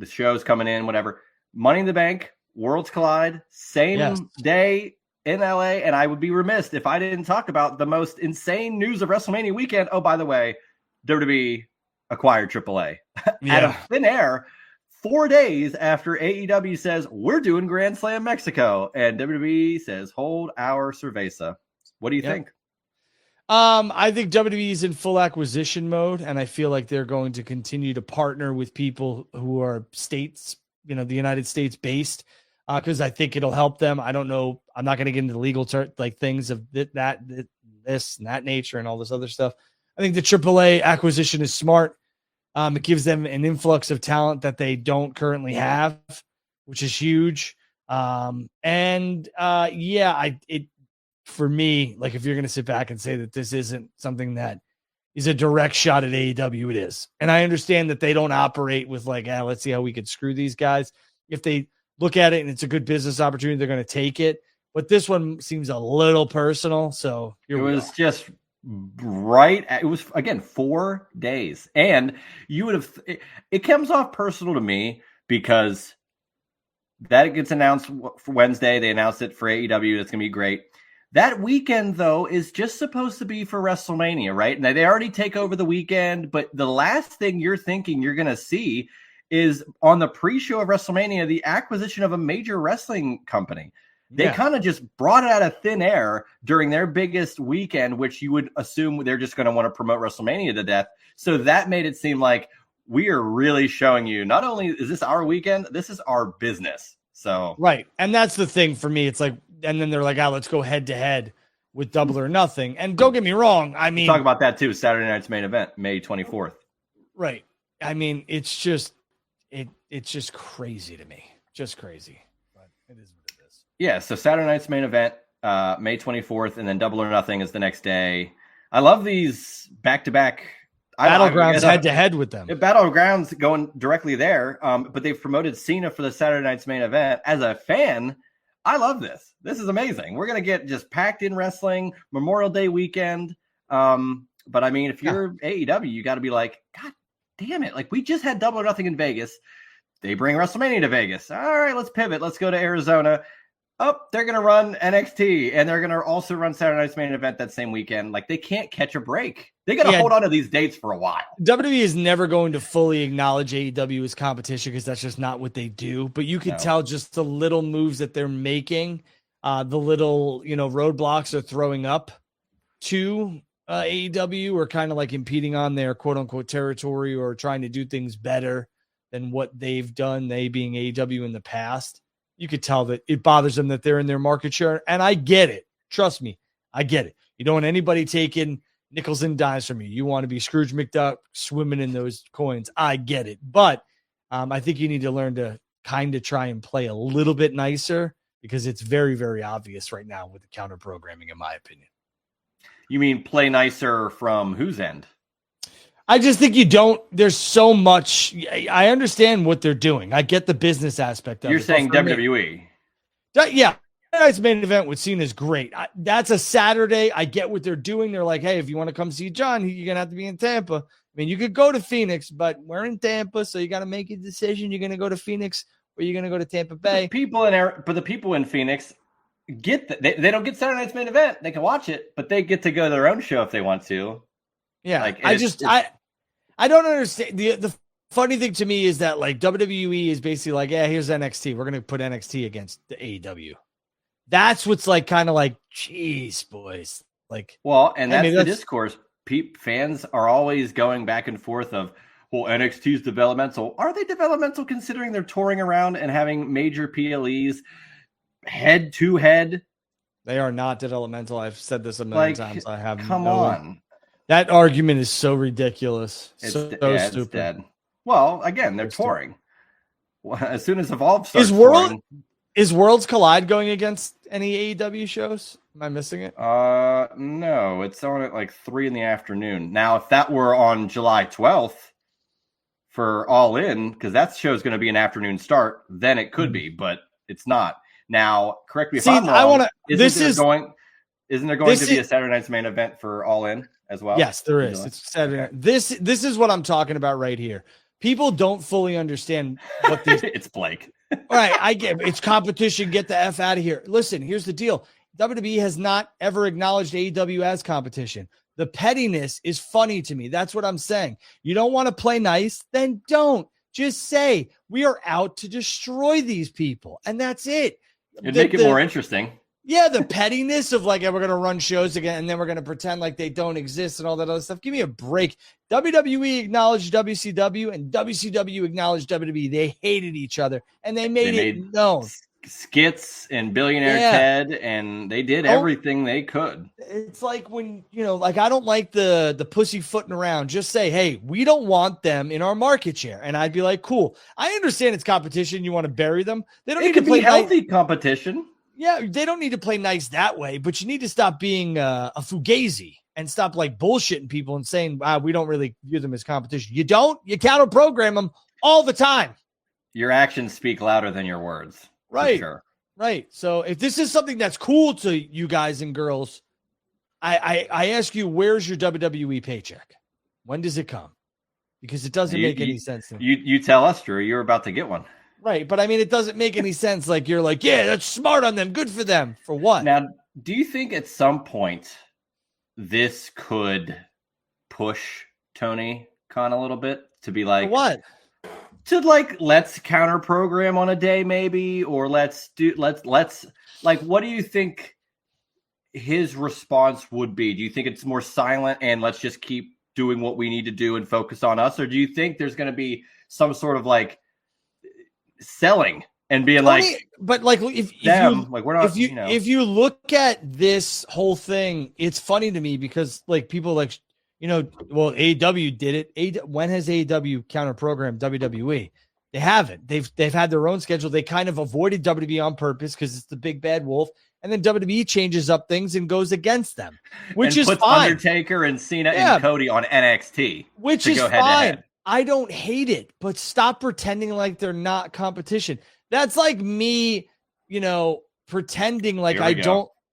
shows coming in, whatever. Money in the Bank. Worlds Collide, same day in LA, and I would be remiss if I didn't talk about the most insane news of WrestleMania weekend. Oh, by the way, WWE acquired AAA out of thin air 4 days after AEW says we're doing Grand Slam Mexico, and WWE says hold our cerveza. What do you think? I think WWE is in full acquisition mode, and I feel like they're going to continue to partner with people who are states, the United States based. Because I think it'll help them. I don't know. I'm not going to get into the legal things of this and that nature and all this other stuff. I think the AAA acquisition is smart. It gives them an influx of talent that they don't currently have, which is huge. For me, like if you're going to sit back and say that this isn't something that is a direct shot at AEW, it is. And I understand that they don't operate with let's see how we could screw these guys. If they look at it and it's a good business opportunity, they're going to take it. But this one seems a little personal. So it was just right. It was, again, 4 days. And you would have, it comes off personal to me because that gets announced for Wednesday. They announced it for AEW. It's going to be great. That weekend, though, is just supposed to be for WrestleMania, right? Now, they already take over the weekend, but the last thing you're thinking you're going to see is on the pre-show of WrestleMania, the acquisition of a major wrestling company. They kind of just brought it out of thin air during their biggest weekend, which you would assume they're just going to want to promote WrestleMania to death. So that made it seem like we are really showing you, not only is this our weekend, this is our business. So right. And that's the thing for me. It's like, and then they're like, let's go head to head with Double or Nothing. And don't get me wrong. I mean, talk about that too. Saturday night's main event, May 24th. Right. I mean, it's just crazy to me. Just crazy. But it is what it is. Yeah. So Saturday night's main event, May 24th, and then Double or Nothing is the next day. I love these back-to-back Battlegrounds head to head with them. Battlegrounds going directly there. But they've promoted Cena for the Saturday night's main event. As a fan, I love this. This is amazing. We're going to get just packed in wrestling, Memorial Day weekend. But I mean, if you're AEW, you got to be like, God damn it. Like, we just had Double or Nothing in Vegas. They bring WrestleMania to Vegas. All right, let's pivot. Let's go to Arizona. Oh, they're going to run NXT, and they're going to also run Saturday night's main event that same weekend. Like, they can't catch a break. They got to hold on to these dates for a while. WWE is never going to fully acknowledge AEW as competition because that's just not what they do. But you could tell just the little moves that they're making, the little, roadblocks they're throwing up to AEW or kind of like impeding on their quote unquote territory or trying to do things better than what they've done, they being AEW in the past. You could tell that it bothers them that they're in their market share. And I get it. Trust me. I get it. You don't want anybody taking nickels and dimes from you. You want to be Scrooge McDuck swimming in those coins. I get it. But I think you need to learn to kind of try and play a little bit nicer because it's very, very obvious right now with the counter programming, in my opinion. You mean play nicer from whose end? I just think you don't. There's so much. I understand what they're doing. I get the business aspect of it. You're saying WWE. Yeah. Tonight's main event with Cena is great. That's a Saturday. I get what they're doing. They're like, hey, if you want to come see John, you're going to have to be in Tampa. I mean, you could go to Phoenix, but we're in Tampa, so you got to make a decision. You're going to go to Phoenix or you're going to go to Tampa Bay. The people in Phoenix get they don't get Saturday night's main event. They can watch it, but they get to go to their own show if they want to. Yeah, I don't understand the funny thing to me is that like WWE is basically like, yeah, here's NXT. We're going to put NXT against the AEW. That's what's like kind of like, geez, boys. Like, well, and that's the discourse. Fans are always going back and forth of, well, NXT is developmental. Are they developmental considering they're touring around and having major PLEs head to head? They are not developmental. I've said this a million times. I have come on. That argument is so ridiculous. It's so stupid. It's dead. Well, again, they're touring. As soon as Evolve starts is Worlds Collide going against any AEW shows? Am I missing it? No, it's on at like 3 p.m. Now, if that were on July 12th for All In, because that show's going to be an afternoon start, then it could be, but it's not. Now, correct me if I'm wrong. Isn't there going to be a Saturday night's main event for All In as well? Yes, there is. It's Saturday. Okay. This is what I'm talking about right here. People don't fully understand what this. It's Blake. All right, I get it. It's competition. Get the F out of here. Listen, here's the deal. WWE has not ever acknowledged AEW as competition. The pettiness is funny to me. That's what I'm saying. You don't want to play nice? Then don't. Just say, we are out to destroy these people. And that's it. It'd make it more interesting. Yeah, the pettiness of like, we're going to run shows again, and then we're going to pretend like they don't exist and all that other stuff. Give me a break. WWE acknowledged WCW, and WCW acknowledged WWE. They hated each other, and they made it known. Skits and Billionaire Ted, and they did everything they could. It's like when, like I don't like the pussyfooting around. Just say, hey, we don't want them in our market share. And I'd be like, cool. I understand it's competition. You want to bury them. They don't need to play healthy competition. Yeah, they don't need to play nice that way, but you need to stop being a fugazi and stop like bullshitting people and saying, we don't really view them as competition. You don't? You counter program them all the time. Your actions speak louder than your words. Right. Sure. Right. So if this is something that's cool to you guys and girls, I ask you, where's your WWE paycheck? When does it come? Because it doesn't make any sense to me. You tell us, Drew, you're about to get one. Right. But I mean, it doesn't make any sense. Like you're like, yeah, that's smart on them. Good for them. For what? Now, do you think at some point this could push Tony Khan a little bit to be like, for what? To like, let's counter program on a day, maybe, or let's like, what do you think his response would be? Do you think it's more silent and let's just keep doing what we need to do and focus on us? Or do you think there's going to be some sort of like selling and being like, but like, if you look at this whole thing, it's funny to me because like people like, well, AEW did it. When has AEW counter programmed WWE? They haven't. They've had their own schedule. They kind of avoided WWE on purpose because it's the big bad wolf. And then WWE changes up things and goes against them, which is fine. Undertaker and Cena and Cody on NXT, which is fine. I don't hate it, but stop pretending like they're not competition. That's like me, pretending like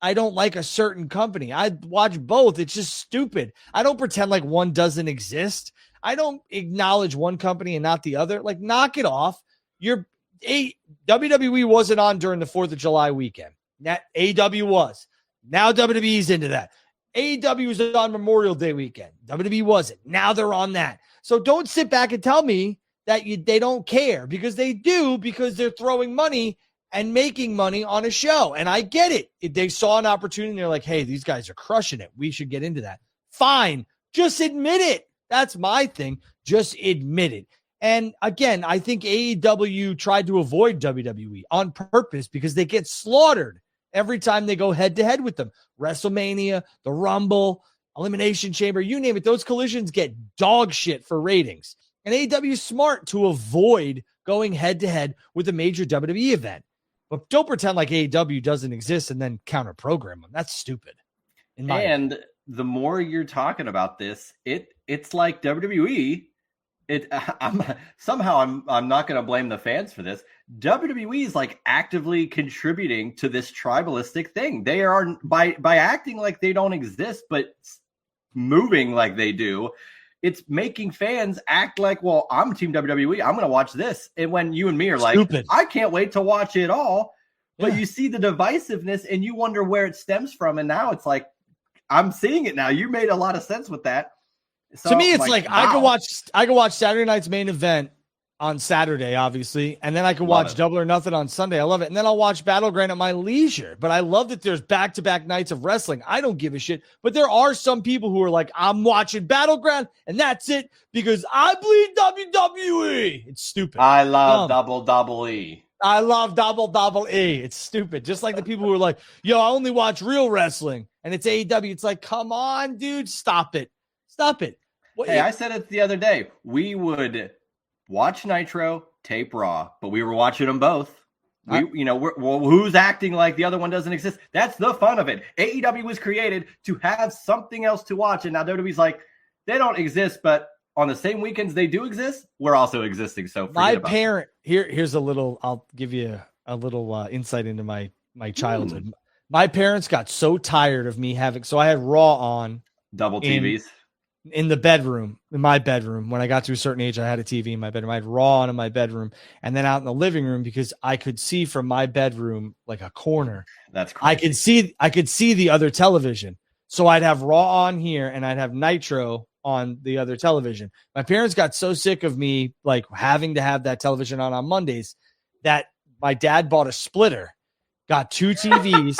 I don't like a certain company. I watch both. It's just stupid. I don't pretend like one doesn't exist. I don't acknowledge one company and not the other. Like, knock it off. WWE wasn't on during the 4th of July weekend. That AEW was. Now WWE's into that. AEW was on Memorial Day weekend. WWE wasn't. Now they're on that. So don't sit back and tell me that they don't care, because they do, because they're throwing money and making money on a show. And I get it. If they saw an opportunity and they're like, hey, these guys are crushing it, we should get into that. Fine. Just admit it. That's my thing. Just admit it. And again, I think AEW tried to avoid WWE on purpose because they get slaughtered every time they go head to head with them. WrestleMania, the Rumble, Elimination Chamber, you name it. Those collisions get dog shit for ratings. And AEW is smart to avoid going head to head with a major WWE event. But don't pretend like AEW doesn't exist and then counter program them. That's stupid. And the more you're talking about this, it's like WWE. I'm not going to blame the fans for this. WWE is like actively contributing to this tribalistic thing. They are by acting like they don't exist, but moving like they do. It's making fans act like, well, I'm Team WWE. I'm going to watch this. And when you and me are like, stupid. I can't wait to watch it all. But you see the divisiveness and you wonder where it stems from. And now it's like, I'm seeing it now. You made a lot of sense with that. So, to me, it's like wow. I could watch Saturday night's main event on Saturday, obviously, and then I could watch Double or Nothing on Sunday. I love it. And then I'll watch Battleground at my leisure. But I love that there's back-to-back nights of wrestling. I don't give a shit. But there are some people who are like, I'm watching Battleground, and that's it because I bleed WWE. It's stupid. I love Double E. I love Double E. It's stupid. Just like the people who are like, yo, I only watch real wrestling, and it's AEW. It's like, come on, dude. Stop it. Stop it. Hey, I said it the other day. We would watch Nitro, tape Raw, but we were watching them both. Who's acting like the other one doesn't exist? That's the fun of it. AEW was created to have something else to watch, and now WWE's like, they don't exist, but on the same weekends they do exist, we're also existing. So my parent here's a little. I'll give you a little insight into my childhood. My parents got so tired of me having. So I had Raw on double TVs. In the bedroom, in my bedroom, when I got to a certain age, I had a TV in my bedroom. I had Raw on in my bedroom, and then out in the living room because I could see from my bedroom like a corner. That's crazy. I could see the other television. So I'd have Raw on here, and I'd have Nitro on the other television. My parents got so sick of me like having to have that television on Mondays that my dad bought a splitter, got two TVs,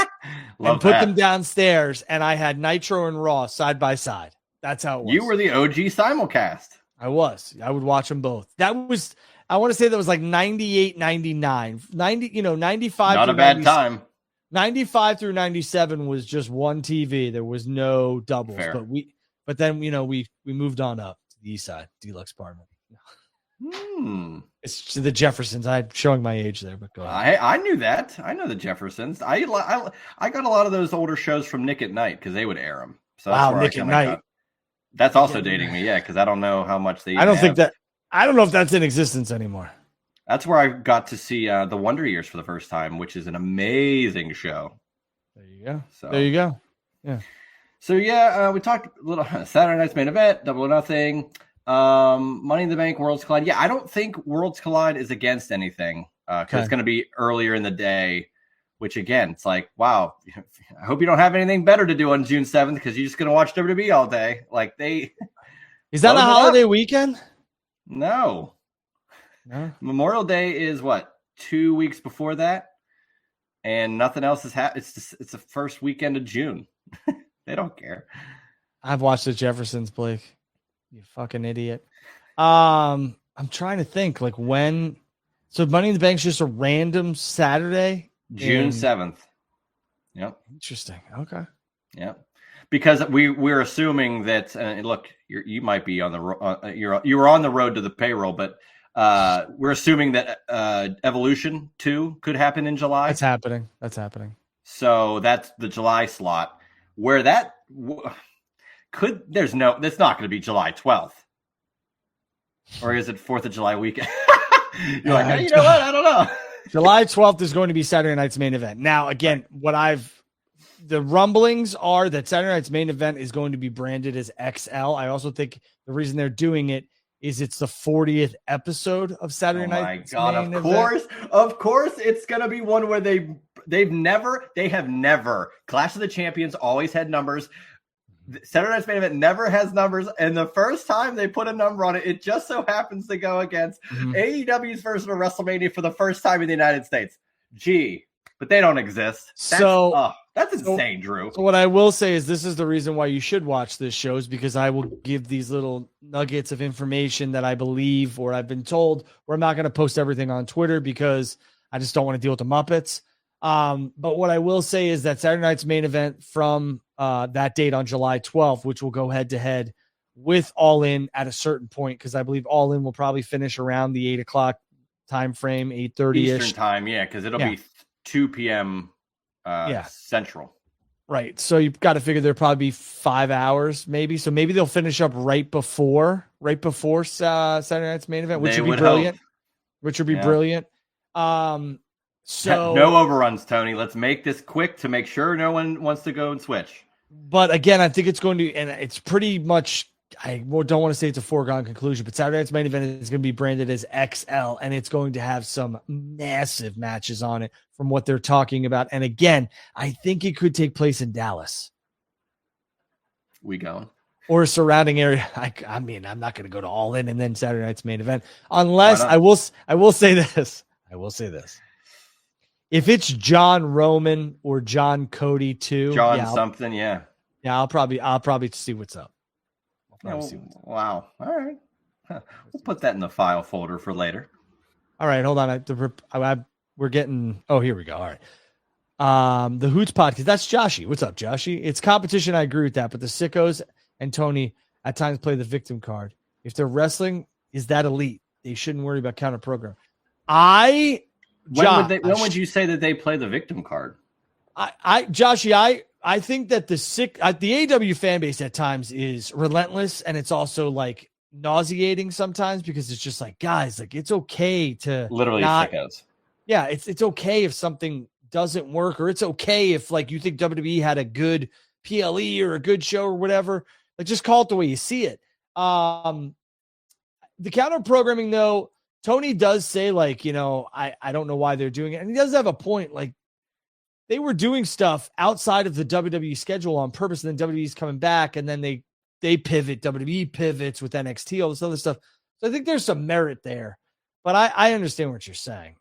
and put them downstairs, and I had Nitro and Raw side by side. That's how it was. You were the OG simulcast. I was. I would watch them both. That was, I want to say that was like 98, 99, 95. Not a bad time. 95 through 97 was just one TV. There was no doubles. Fair. But then, we moved on up to the east side, deluxe apartment. It's the Jeffersons. I'm showing my age there, but go ahead. I knew that. I know the Jeffersons. I got a lot of those older shows from Nick at Night because they would air them. So that's Nick at Night. That's also dating me, yeah, because I don't know how much they. I don't know if that's in existence anymore. That's where I got to see the Wonder Years for the first time, which is an amazing show. There you go. Yeah. So yeah, we talked a little Saturday night's main event, Double or Nothing, Money in the Bank, Worlds Collide. Yeah, I don't think Worlds Collide is against anything because it's going to be earlier in the day. Which again, it's like, wow, I hope you don't have anything better to do on June 7th because you're just going to watch WWE all day. Like is that a holiday weekend? No. Memorial Day is what, 2 weeks before that, and nothing else is happening. It's the first weekend of June. They don't care. I've watched the Jeffersons, Blake. You fucking idiot. I'm trying to think like when. So Money in the Bank's just a random Saturday. June 7th. Yep. Interesting. Okay. Yep. Because we're assuming that look, you might be on the you were on the road to the payroll, but we're assuming that Evolution 2 could happen in July. That's happening. So that's the July slot where that that's not going to be July 12th. Or is it 4th of July weekend? You're like, hey, you know what? I don't know. July 12th is going to be Saturday night's main event. Now, again, the rumblings are that Saturday night's main event is going to be branded as XL. I also think the reason they're doing it is it's the 40th episode of Saturday night's main event. Of course, it's going to be one where they have never. Clash of the Champions always had numbers. Saturday night's main event never has numbers, and the first time they put a number on it, it just so happens to go against AEW's version of WrestleMania for the first time in the United States. Gee, but they don't exist. That's insane, Drew. So what I will say is this is the reason why you should watch this show is because I will give these little nuggets of information that I believe or I've been told, or I'm not going to post everything on Twitter because I just don't want to deal with the Muppets. But what I will say is that Saturday night's main event from that date on July 12th, which will go head to head with All In at a certain point, because I believe All In will probably finish around the 8 o'clock time frame, 8:30 Eastern time, because it'll be 2 p.m. Central. Right. So you've got to figure there'll probably be 5 hours, maybe. So maybe they'll finish up right before Saturday night's main event, which would be brilliant. Brilliant. So no overruns, Tony. Let's make this quick to make sure no one wants to go and switch. But again, I think it's going to, and it's pretty much, I don't want to say it's a foregone conclusion, but Saturday night's main event is going to be branded as XL, and it's going to have some massive matches on it from what they're talking about. And again, I think it could take place in Dallas. We going? or surrounding area. I mean, I'm not going to go to All In and then Saturday night's main event unless I will say this. I will say this. If it's John Roman or John Cody too, something, yeah. I'll probably see what's up. Wow. All right. We'll put that in the file folder for later. All right, hold on. We're getting. Oh, here we go. All right. The Hoots podcast. That's Joshy. What's up, Joshy? It's competition. I agree with that, but the sickos and Tony at times play the victim card. If they're wrestling, is that elite? They shouldn't worry about counter program. When would you say that they play the victim card? Joshy, I think that the AW fan base at times is relentless, and it's also like nauseating sometimes because it's just like, guys, like it's okay to literally sickos. Yeah, it's okay if something doesn't work, or it's okay if like you think WWE had a good PLE or a good show or whatever. Like just call it the way you see it. The counter programming though, Tony does say like, I don't know why they're doing it. And he does have a point. Like they were doing stuff outside of the WWE schedule on purpose. And then WWE's coming back and then they pivot, WWE pivots with NXT, all this other stuff. So I think there's some merit there, but I understand what you're saying.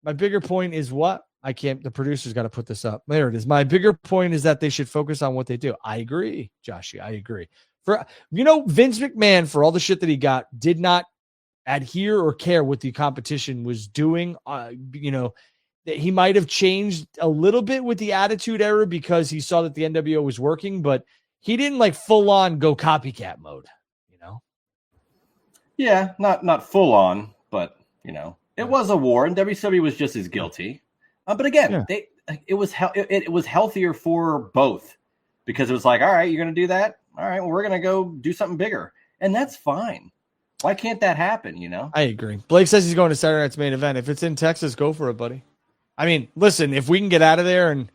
My bigger point is the producer's got to put this up. There it is. My bigger point is that they should focus on what they do. I agree, Joshy. I agree. Vince McMahon, for all the shit that he got, did not adhere or care what the competition was doing. That he might have changed a little bit with the Attitude Era because he saw that the NWO was working, but he didn't like full on go copycat mode, Yeah, not full on, but it was a war, and WCW was just as guilty. But again, it was healthier for both because it was like, all right, you're going to do that. All right, well, we're going to go do something bigger, and that's fine. Why can't that happen? I agree. Blake says he's going to Saturday night's main event. If it's in Texas, go for it, buddy. I mean, listen, if we can get out of there and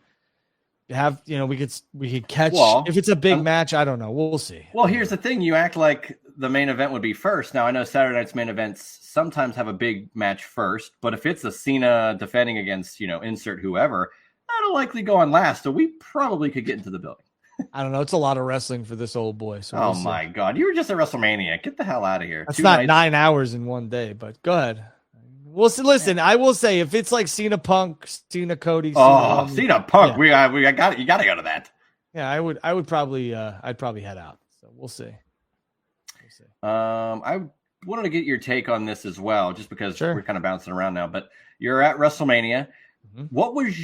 have, we could catch. If it's a big match, I don't know. We'll see. Well, here's the thing: you act like the main event would be first. Now, I know Saturday night's main events sometimes have a big match first, but if it's a Cena defending against, insert whoever, that'll likely go on last. So we probably could get into the building. I don't know. It's a lot of wrestling for this old boy. So oh my God, you were just at WrestleMania. Get the hell out of here. That's not 9 hours in one day. But go ahead. Well, listen. I will say if it's like Cena Punk, Cena Cody, Cena Punk, yeah. You got to go to that. Yeah, I would probably I'd probably head out. So we'll see. I wanted to get your take on this as well, just because we're kind of bouncing around now. But you're at WrestleMania. Mm-hmm. What was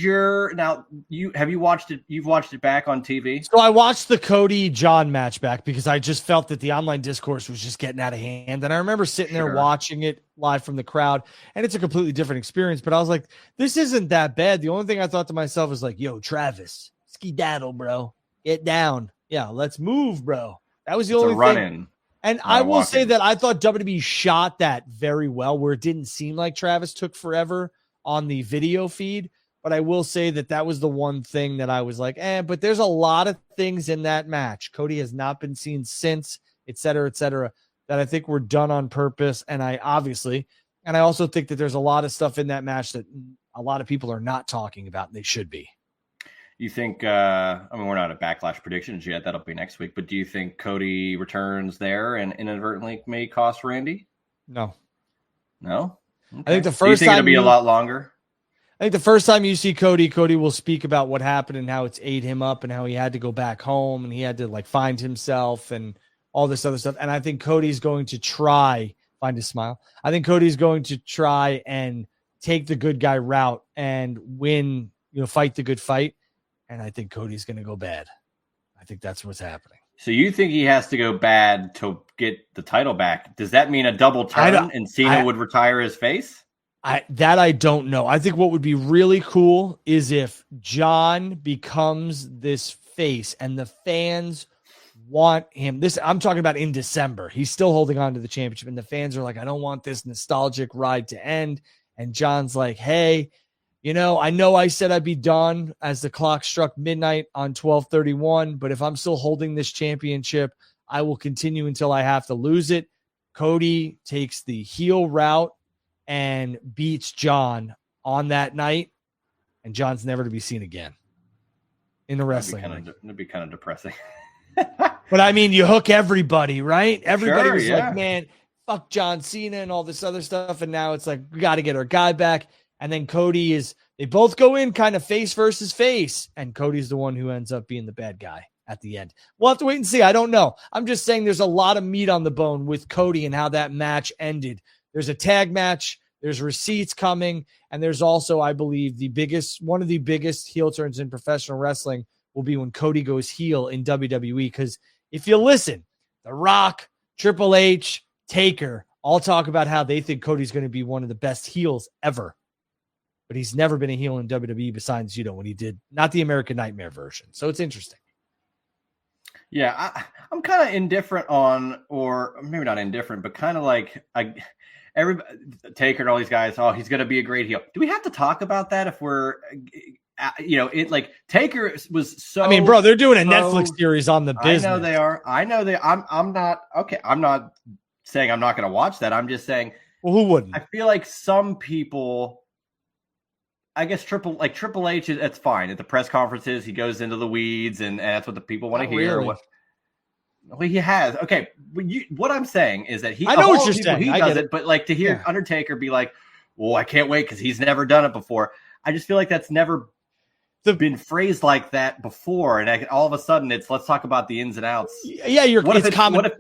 have you watched it? You've watched it back on TV? So I watched the Cody John match back because I just felt that the online discourse was just getting out of hand. And I remember sitting there watching it live from the crowd, and it's a completely different experience. But I was like, this isn't that bad. The only thing I thought to myself was like, yo, Travis, skedaddle, bro. Get down. Yeah, let's move, bro. That was the only thing. And I will say that I thought WWE shot that very well, where it didn't seem like Travis took forever on the video feed. But I will say that was the one thing that I was like, but there's a lot of things in that match. Cody has not been seen since, et cetera, that I think were done on purpose. And I also think that there's a lot of stuff in that match that a lot of people are not talking about, and they should be. You think, we're not at Backlash predictions yet. That'll be next week. But do you think Cody returns there and inadvertently may cost Randy? No. Okay. I think the first time it'll be a lot longer. I think the first time you see Cody will speak about what happened and how it's ate him up and how he had to go back home and he had to like find himself and all this other stuff. And I think Cody's going to try, find his smile. I think Cody's going to try and take the good guy route and win, fight the good fight. And I think Cody's going to go bad. I think that's what's happening. So you think he has to go bad to get the title back? Does that mean a double turn and Cena would retire his face? I don't know. I think what would be really cool is if John becomes this face and the fans want him. I'm talking about in December. He's still holding on to the championship and the fans are like, I don't want this nostalgic ride to end. And John's like, hey, I know I said I'd be done as the clock struck midnight on 12/31, but if I'm still holding this championship, I will continue until I have to lose it. Cody takes the heel route and beats John on that night, and John's never to be seen again in the wrestling. That'd be kind of depressing. But I mean, you hook everybody, right? Everybody Sure, was yeah. like, man, fuck John Cena and all this other stuff. And now it's like, we got to get our guy back. And then they both go in kind of face versus face. And Cody's the one who ends up being the bad guy at the end. We'll have to wait and see. I don't know. I'm just saying there's a lot of meat on the bone with Cody and how that match ended. There's a tag match. There's receipts coming. And there's also, I believe, one of the biggest heel turns in professional wrestling will be when Cody goes heel in WWE. Because if you listen, The Rock, Triple H, Taker all talk about how they think Cody's going to be one of the best heels ever. But he's never been a heel in WWE besides, when he did not the American Nightmare version. So it's interesting. Yeah, I'm kind of indifferent on, or maybe not indifferent, but kind of like Taker and all these guys. Oh, he's going to be a great heel. Do we have to talk about that if we're, Taker was so. I mean, bro, they're doing a Netflix series on the business. I know they are. I'm not okay. I'm not saying I'm not going to watch that. I'm just saying. Well, who wouldn't? I feel like some people. I guess Triple H, it's fine. At the press conferences, he goes into the weeds, and that's what the people want to hear. Really. Well, he has. Okay, what I'm saying is that I know what you're saying. He does it, but like to hear Undertaker be like, "Well, I can't wait because he's never done it before." I just feel like that's never been phrased like that before, and all of a sudden, it's let's talk about the ins and outs. Yeah, it's common.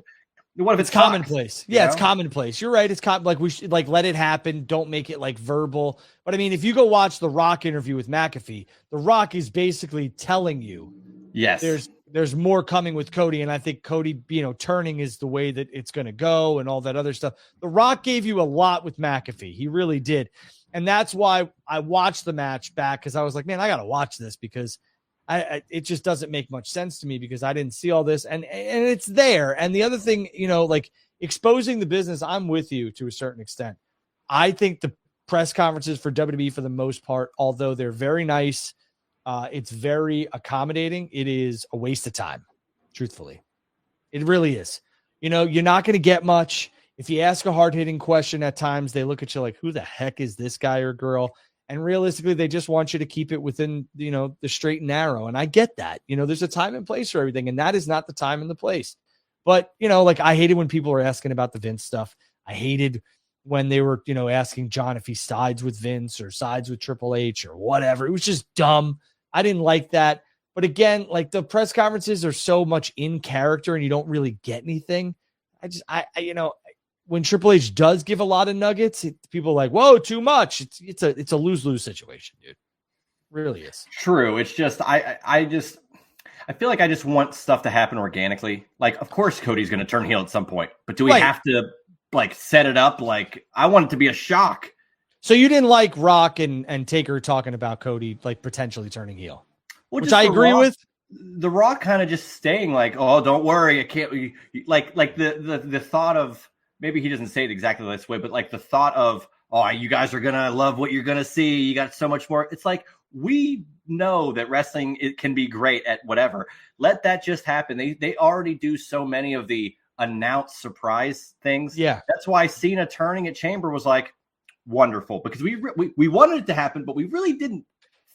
What if it's commonplace? Yeah, it's commonplace. You're right. It's like we should let it happen. Don't make it like verbal. But I mean, if you go watch the Rock interview with McAfee, the Rock is basically telling you, yes, there's more coming with Cody, and I think Cody, turning is the way that it's going to go, and all that other stuff. The Rock gave you a lot with McAfee. He really did, and that's why I watched the match back because I was like, man, I got to watch this because. It just doesn't make much sense to me because I didn't see all this and it's there. And the other thing, like exposing the business, I'm with you to a certain extent. I think the press conferences for WWE for the most part, although they're very nice, it's very accommodating. It is a waste of time. Truthfully, it really is. You're not going to get much. If you ask a hard hitting question at times, they look at you like, who the heck is this guy or girl? And realistically, they just want you to keep it within, the straight and narrow. And I get that, there's a time and place for everything. And that is not the time and the place. But, I hated when people were asking about the Vince stuff. I hated when they were, asking John if he sides with Vince or sides with Triple H or whatever. It was just dumb. I didn't like that. But again, like the press conferences are so much in character and you don't really get anything. When Triple H does give a lot of nuggets, people are like, whoa, too much. It's a lose-lose situation, dude. It really is. True. It's just, I feel like I just want stuff to happen organically. Like, of course, Cody's going to turn heel at some point, but do we have to like set it up? Like, I want it to be a shock. So you didn't like Rock and Taker talking about Cody, like potentially turning heel, which I agree with. The Rock kind of just staying like, oh, don't worry. I can't like the thought of, maybe he doesn't say it exactly this way, but like the thought of, oh, you guys are going to love what you're going to see. You got so much more. It's like, we know that wrestling, it can be great at whatever. Let that just happen. They already do so many of the announced surprise things. Yeah. That's why Cena turning at Chamber was like wonderful because we wanted it to happen, but we really didn't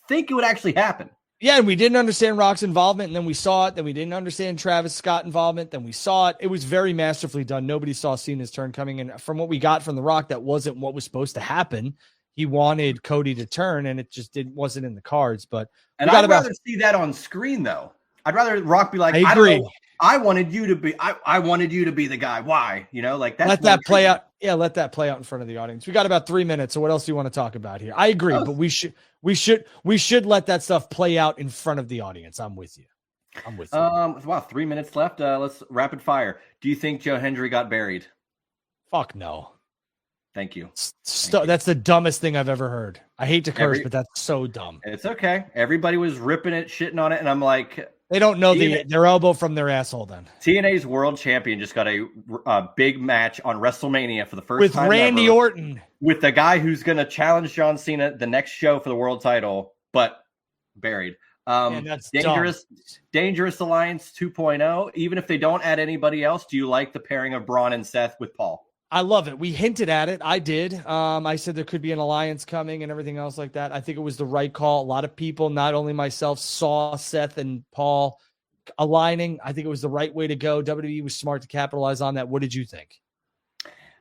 think it would actually happen. Yeah, and we didn't understand Rock's involvement, and then we saw it. Then we didn't understand Travis Scott involvement. Then we saw it. It was very masterfully done. Nobody saw Cena's turn coming. And from what we got from The Rock, that wasn't what was supposed to happen. He wanted Cody to turn, and it just wasn't in the cards. But I'd rather see that on screen, though. I'd rather Rock be like, I agree. I wanted you to be. I wanted you to be the guy. Why? Like that. Let that play out. Yeah, let that play out in front of the audience. We got about 3 minutes. So what else do you want to talk about here? I agree, but we should let that stuff play out in front of the audience. I'm with you. Wow, 3 minutes left. Let's rapid fire. Do you think Joe Hendry got buried? Fuck no. Thank you. That's the dumbest thing I've ever heard. I hate to curse, but that's so dumb. It's okay. Everybody was ripping it, shitting on it, and I'm like, they don't know their elbow from their asshole. Then TNA's world champion just got a big match on WrestleMania for the first time with Randy Orton, with the guy who's going to challenge John Cena the next show for the world title, but buried. That's dangerous alliance 2.0. Even if they don't add anybody else, do you like the pairing of Braun and Seth with Paul? I love it. We hinted at it. I did. I said there could be an alliance coming and everything else like that. I think it was the right call. A lot of people, not only myself, saw Seth and Paul aligning. I think it was the right way to go. WWE was smart to capitalize on that. What did you think?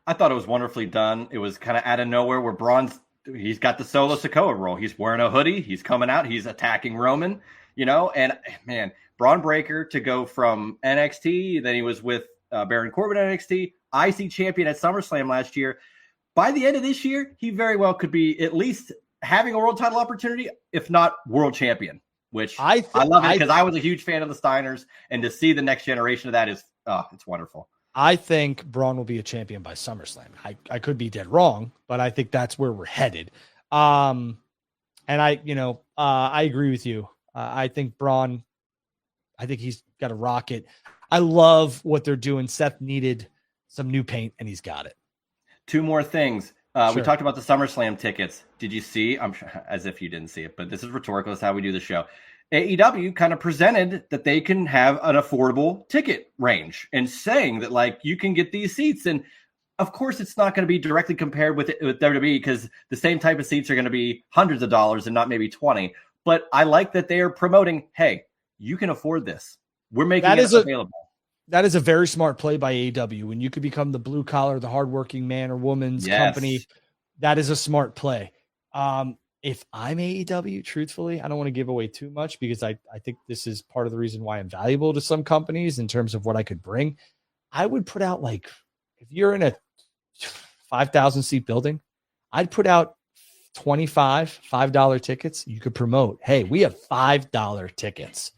I thought it was wonderfully done. It was kind of out of nowhere where Braun's, he's got the Solo Sikoa role. He's wearing a hoodie. He's coming out. He's attacking Roman, and man, Braun Breaker to go from NXT, then he was with Baron Corbin at NXT, IC champion at SummerSlam last year. By the end of this year, he very well could be at least having a world title opportunity, if not world champion, which I love it because I was a huge fan of the Steiners, and to see the next generation of that is, it's wonderful. I think Braun will be a champion by SummerSlam. I could be dead wrong, but I think that's where we're headed. And I agree with you. I think Braun, I think he's got a rocket. I love what they're doing. Seth needed some new paint, and he's got it. Two more things. Sure. We talked about the SummerSlam tickets. Did you see? I'm sure, as if you didn't see it, but this is rhetorical. That's how we do the show. AEW kind of presented that they can have an affordable ticket range and saying that, like, you can get these seats. And of course, it's not going to be directly compared with WWE because the same type of seats are going to be hundreds of dollars and not maybe 20. But I like that they are promoting, hey, you can afford this. We're making it available. That is a very smart play by AEW. When you could become the blue collar, the hardworking man or woman's company, that is a smart play. If I'm AEW, truthfully, I don't want to give away too much because I think this is part of the reason why I'm valuable to some companies in terms of what I could bring. I would put out, like, if you're in a 5,000 seat building, I'd put out $5 tickets. You could promote, hey, we have $5 tickets,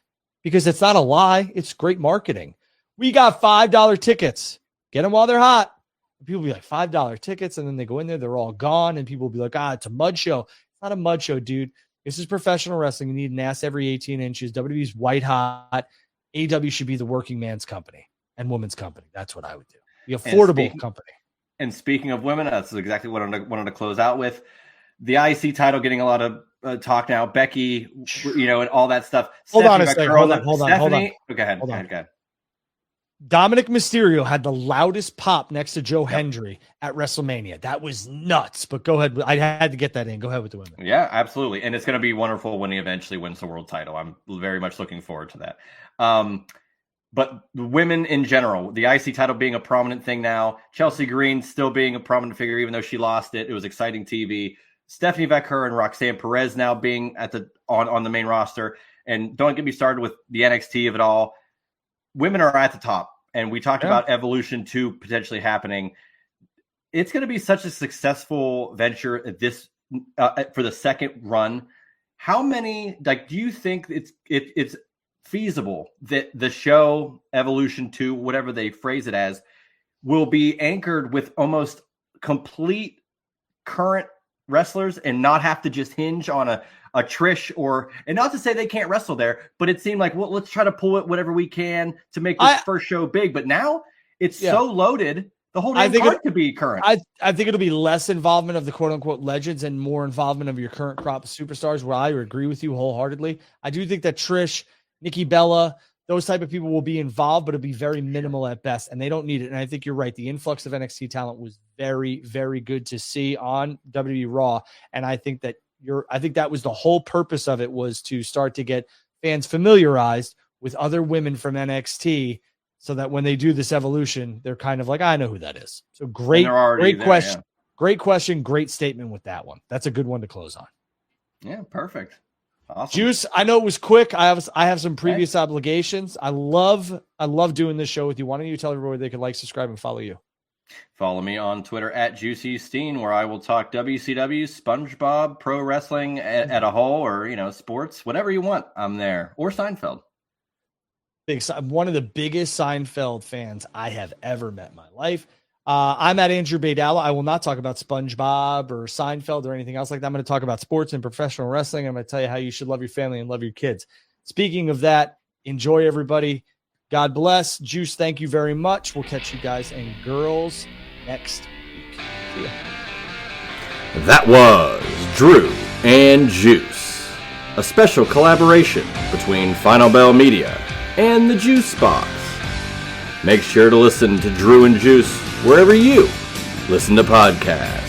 because it's not a lie. It's great marketing. We got $5 tickets. Get them while they're hot. People will be like, $5 tickets. And then they go in there, they're all gone. And people will be like, it's a mud show. It's not a mud show, dude. This is professional wrestling. You need an ass every 18 inches. WWE's white hot. AEW should be the working man's company and woman's company. That's what I would do. The affordable company. And speaking of women, that's exactly what I wanted to close out with. The IC title getting a lot of talk now. Becky, and all that stuff. Hold on a second. Hold on. Go ahead. Dominic Mysterio had the loudest pop next to Joe Hendry at WrestleMania. That was nuts. But go ahead. I had to get that in. Go ahead with the women. Yeah, absolutely. And it's going to be wonderful when he eventually wins the world title. I'm very much looking forward to that. But women in general, the IC title being a prominent thing now, Chelsea Green still being a prominent figure, even though she lost it. It was exciting TV. Stephanie Becker and Roxanne Perez now being on the main roster. And don't get me started with the NXT of it all. Women are at the top. And we talked about Evolution 2 potentially happening. It's going to be such a successful venture this for the second run. How many, do you think it's feasible that the show Evolution 2, whatever they phrase it as, will be anchored with almost complete current wrestlers and not have to just hinge on a Trish and not to say they can't wrestle there, but it seemed like, well, let's try to pull it whatever we can to make this first show big. But now it's so loaded, the whole card could be current. I think it'll be less involvement of the quote unquote legends and more involvement of your current crop of superstars, where I agree with you wholeheartedly. I do think that Trish, Nikki Bella, those type of people will be involved, but it'll be very minimal at best, and they don't need it. And I think you're right. The influx of NXT talent was very, very good to see on WWE Raw. And I think that that was the whole purpose of it, was to start to get fans familiarized with other women from NXT so that when they do this evolution, they're kind of like, I know who that is. So great question. Yeah. Great question. Great statement with that one. That's a good one to close on. Yeah, perfect. Awesome. Juice, I know it was quick. I have some previous obligations. I love doing this show with you. Why don't you tell everybody they can like, subscribe, and follow you? Follow me on Twitter at Juicy Steen, where I will talk WCW, SpongeBob, pro wrestling at a whole, or sports, whatever you want. I'm there. Or Seinfeld. One of the biggest Seinfeld fans I have ever met in my life. I'm at Andrew Baydala. I will not talk about SpongeBob or Seinfeld or anything else like that. I'm going to talk about sports and professional wrestling. I'm going to tell you how you should love your family and love your kids. Speaking of that, enjoy, everybody. God bless. Juice, thank you very much. We'll catch you guys and girls next week. See ya. That was Drew and Juice, a special collaboration between Final Bell Media and the Juice Box. Make sure to listen to Drew and Juice wherever you listen to podcasts.